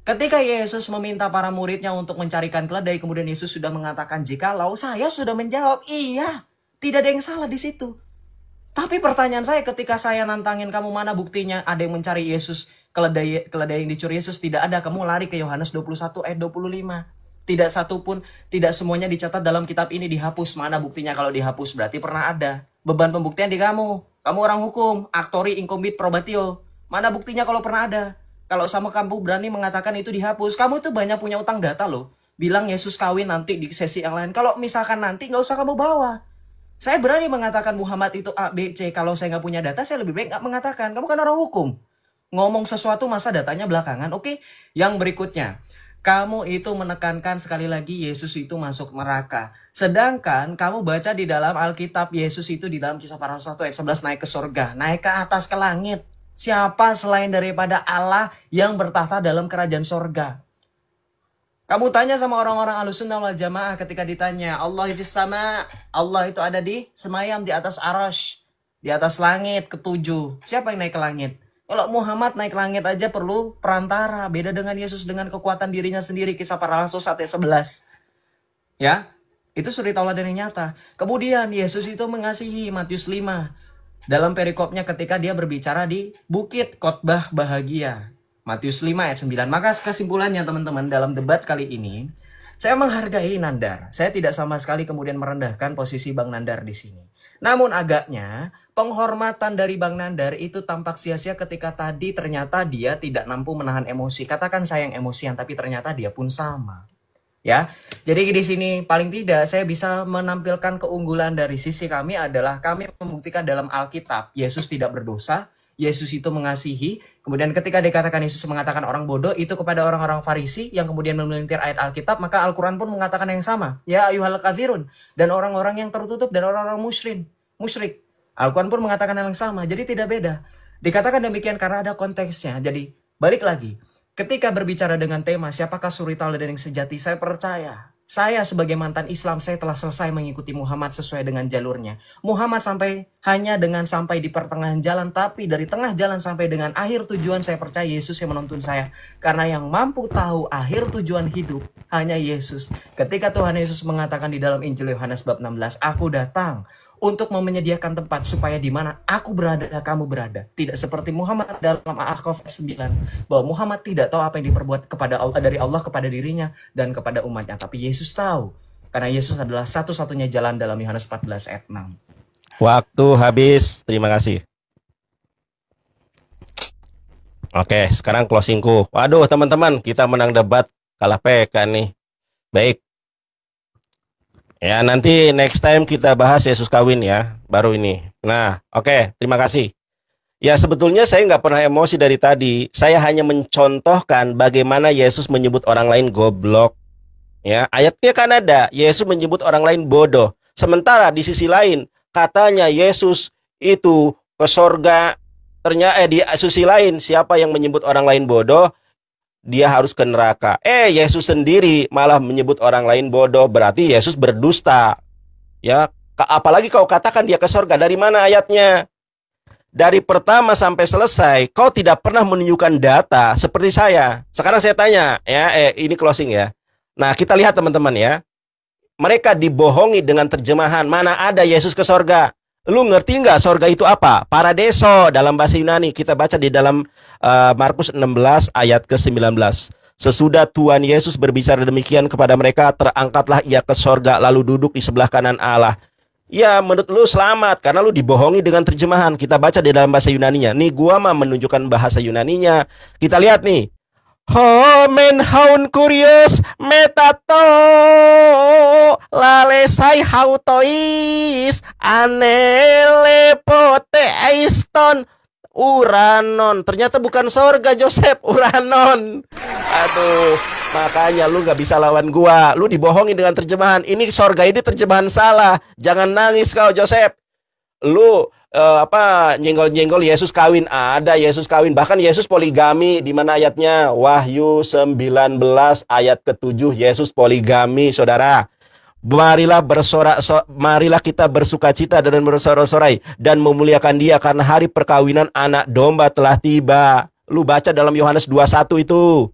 Ketika Yesus meminta para muridnya untuk mencarikan keledai, kemudian Yesus sudah mengatakan, jikalau saya sudah menjawab, iya, tidak ada yang salah di situ. Tapi pertanyaan saya, ketika saya nantangin kamu, mana buktinya ada yang mencari Yesus, keledai yang dicuri Yesus tidak ada, kamu lari ke Yohanes 21 ayat 25. Tidak satu pun, tidak semuanya dicatat dalam kitab ini dihapus. Mana buktinya? Kalau dihapus berarti pernah ada. Beban pembuktian di kamu. Kamu orang hukum, actori incumbit probatio. Mana buktinya kalau pernah ada? Kalau sama kamu berani mengatakan itu dihapus, kamu itu banyak punya utang data loh. Bilang Yesus kawin nanti di sesi yang lain. Kalau misalkan nanti, nggak usah kamu bawa. Saya berani mengatakan Muhammad itu A, B, C. Kalau saya nggak punya data, saya lebih baik nggak mengatakan. Kamu kan orang hukum. Ngomong sesuatu masa datanya belakangan. Oke, yang berikutnya. Kamu itu menekankan sekali lagi Yesus itu masuk neraka. Sedangkan kamu baca di dalam Alkitab, Yesus itu di dalam Kisah Para Rasul 1 ayat 11 naik ke surga. Naik ke atas ke langit. Siapa selain daripada Allah yang bertahta dalam kerajaan surga? Kamu tanya sama orang-orang Ahlussunnah wal Jamaah ketika ditanya, Allah fis sama, Allah itu ada di semayam di atas arasy, di atas langit ketujuh. Siapa yang naik ke langit? Kalau Muhammad naik langit aja perlu perantara. Beda dengan Yesus dengan kekuatan dirinya sendiri. Kisah Para Rasul 1 ayat 11. Ya, itu suri tauladan yang nyata. Kemudian Yesus itu mengasihi, Matius 5. Dalam perikopnya ketika dia berbicara di bukit khotbah bahagia. Matius 5 ayat 9. Maka kesimpulannya teman-teman dalam debat kali ini, saya menghargai Nandar. Saya tidak sama sekali kemudian merendahkan posisi Bang Nandar di sini. Namun agaknya penghormatan dari Bang Nandar itu tampak sia-sia ketika tadi ternyata dia tidak mampu menahan emosi. Katakan saya yang emosian, tapi ternyata dia pun sama. Ya, jadi di sini paling tidak saya bisa menampilkan keunggulan dari sisi kami adalah kami membuktikan dalam Alkitab Yesus tidak berdosa, Yesus itu mengasihi. Kemudian ketika dikatakan Yesus mengatakan orang bodoh itu kepada orang-orang Farisi yang kemudian memelintir ayat Alkitab, maka Al-Quran pun mengatakan yang sama. Ya ayyuhal kafirun, dan orang-orang yang tertutup dan orang-orang musyrik. Al-Quran pun mengatakan yang sama. Jadi tidak beda. Dikatakan demikian karena ada konteksnya. Jadi balik lagi. Ketika berbicara dengan tema siapakah suri tauladan yang sejati, saya percaya. Saya sebagai mantan Islam, saya telah selesai mengikuti Muhammad sesuai dengan jalurnya. Muhammad sampai di pertengahan jalan, tapi dari tengah jalan sampai dengan akhir tujuan saya percaya Yesus yang menuntun saya. Karena yang mampu tahu akhir tujuan hidup hanya Yesus. Ketika Tuhan Yesus mengatakan di dalam Injil Yohanes bab 16, aku datang untuk menyediakan tempat supaya di mana aku berada, kamu berada. Tidak seperti Muhammad dalam Al-Ahqaf 9. Bahwa Muhammad tidak tahu apa yang diperbuat kepada Allah, dari Allah kepada dirinya dan kepada umatnya. Tapi Yesus tahu. Karena Yesus adalah satu-satunya jalan dalam Yohanes 14 ayat 6.
Waktu habis. Terima kasih. Oke, sekarang closingku. Waduh teman-teman, kita menang debat, kalah PK nih. Baik. Ya, nanti next time kita bahas Yesus kawin ya, baru ini. Nah, oke, terima kasih. Ya, sebetulnya saya nggak pernah emosi dari tadi. Saya hanya mencontohkan bagaimana Yesus menyebut orang lain goblok. Ya, ayatnya kan ada, Yesus menyebut orang lain bodoh. Sementara di sisi lain, katanya Yesus itu ke sorga. Ternyata di sisi lain, siapa yang menyebut orang lain bodoh, dia harus ke neraka. Yesus sendiri malah menyebut orang lain bodoh, berarti Yesus berdusta. Ya, apalagi kau katakan dia ke surga. Dari mana ayatnya? Dari pertama sampai selesai kau tidak pernah menunjukkan data seperti saya. Sekarang saya tanya, ya, ini closing ya. Nah, kita lihat teman-teman ya. Mereka dibohongi dengan terjemahan, mana ada Yesus ke surga. Lu ngerti nggak sorga itu apa? Paradeso dalam bahasa Yunani. Kita baca di dalam Markus 16 ayat ke-19. Sesudah Tuhan Yesus berbicara demikian kepada mereka, terangkatlah ia ke sorga lalu duduk di sebelah kanan Allah. Ya, menurut lu selamat karena lu dibohongi dengan terjemahan. Kita baca di dalam bahasa Yunaninya. Nih gua mah menunjukkan bahasa Yunaninya. Kita lihat nih. Homen haun kurios metato lalesai hautois anele pote aiston uranon. Ternyata bukan sorga Joseph, uranon. Aduh, makanya lu gak bisa lawan gua. Lu dibohongi dengan terjemahan. Ini sorga ini terjemahan salah. Jangan nangis kau Joseph. Lu nyenggol-nyenggol Yesus kawin. Ada Yesus kawin, bahkan Yesus poligami. Di mana ayatnya? Wahyu 19 ayat ke-7, Yesus poligami, saudara. Marilah kita bersukacita dan bersorak-sorai dan memuliakan dia karena hari perkawinan anak domba telah tiba. Lu baca dalam Yohanes 21 itu.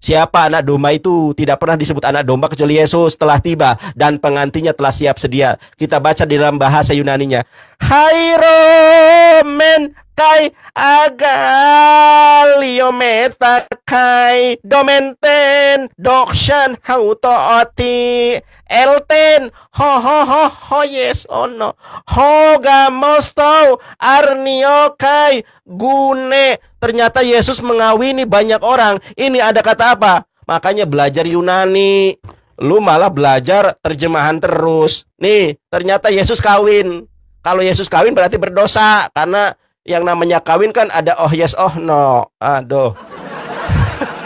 Siapa anak domba itu? Tidak pernah disebut anak domba kecuali Yesus telah tiba dan pengantinnya telah siap sedia. Kita baca di dalam bahasa Yunaninya. Hairomen kai agaliometa kai domenten dokshan hautooti elten ho ho ho ho yes ono hoga mosto arnio kai gune. Ternyata Yesus mengawini banyak orang. Ini ada kata apa? Makanya belajar Yunani. Lu malah belajar terjemahan terus. Nih, ternyata Yesus kawin. Kalau Yesus kawin berarti berdosa. Karena yang namanya kawin kan ada oh yes oh no. Aduh.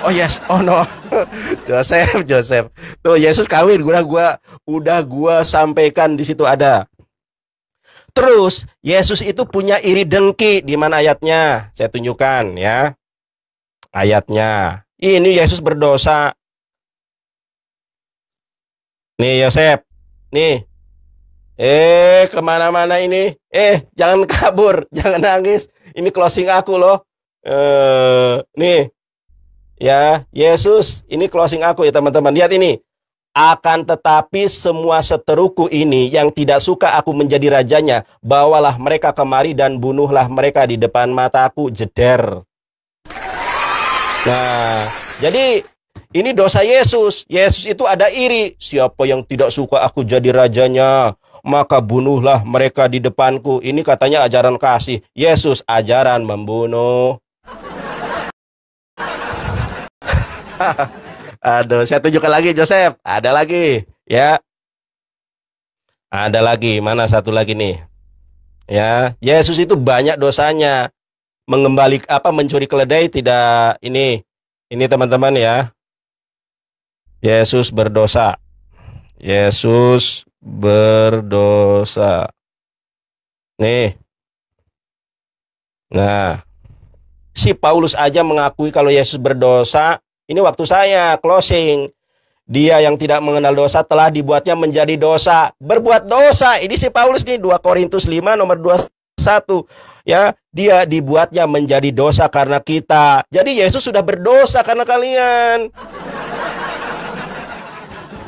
Oh yes oh no. Joseph. Tuh Yesus kawin. Udah gua sampaikan di situ ada. Terus Yesus itu punya iri dengki. Di mana ayatnya? Saya tunjukkan ya. Ayatnya. Ini Yesus berdosa. Nih Yosef. Nih. Kemana-mana ini. Jangan kabur. Jangan nangis. Ini closing aku loh. Nih. Ya Yesus. Ini closing aku ya teman-teman. Lihat ini. Akan tetapi semua seteruku ini yang tidak suka aku menjadi rajanya, bawalah mereka kemari dan bunuhlah mereka di depan mataku. Jeder. Nah, jadi ini dosa Yesus. Yesus itu ada iri. Siapa yang tidak suka aku jadi rajanya, maka bunuhlah mereka di depanku. Ini katanya ajaran kasih. Yesus ajaran membunuh. Aduh, saya tunjukkan lagi Joseph. Ada lagi, ya. Ada lagi, mana satu lagi nih? Ya, Yesus itu banyak dosanya. Mencuri keledai tidak ini teman-teman ya. Yesus berdosa. Yesus berdosa. Nih. Nah, si Paulus aja mengakui kalau Yesus berdosa. Ini waktu saya closing. Dia yang tidak mengenal dosa telah dibuatnya menjadi dosa. Berbuat dosa. Ini si Paulus nih 2 Korintus 5 nomor 21. Ya, dia dibuatnya menjadi dosa karena kita. Jadi Yesus sudah berdosa karena kalian.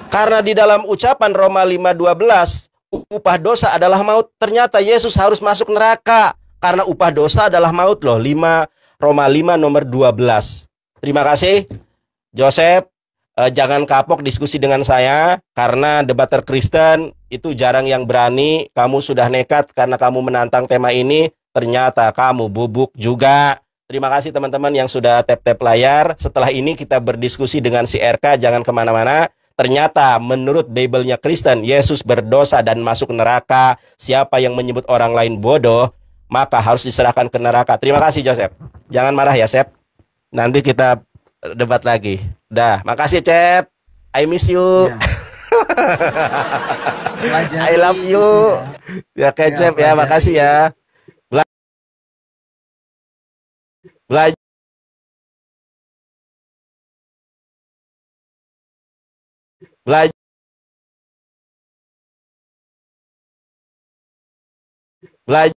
Karena di dalam ucapan Roma 5:12, upah dosa adalah maut. Ternyata Yesus harus masuk neraka. Karena upah dosa adalah maut loh. Roma 5 nomor 12. Terima kasih. Joseph, jangan kapok diskusi dengan saya, karena debater Kristen itu jarang yang berani. Kamu sudah nekat karena kamu menantang tema ini, ternyata kamu bubuk juga. Terima kasih teman-teman yang sudah tap-tap layar. Setelah ini kita berdiskusi dengan si RK, jangan kemana-mana. Ternyata menurut Bible-nya Kristen, Yesus berdosa dan masuk neraka. Siapa yang menyebut orang lain bodoh, maka harus diserahkan ke neraka. Terima kasih Joseph. Jangan marah ya Sep. Nanti kita debat lagi. Dah, makasih Cep. I miss you.
Ya.
I love you. Ya Cep ya, makasih ya. Belajar. Belajar. Belajar.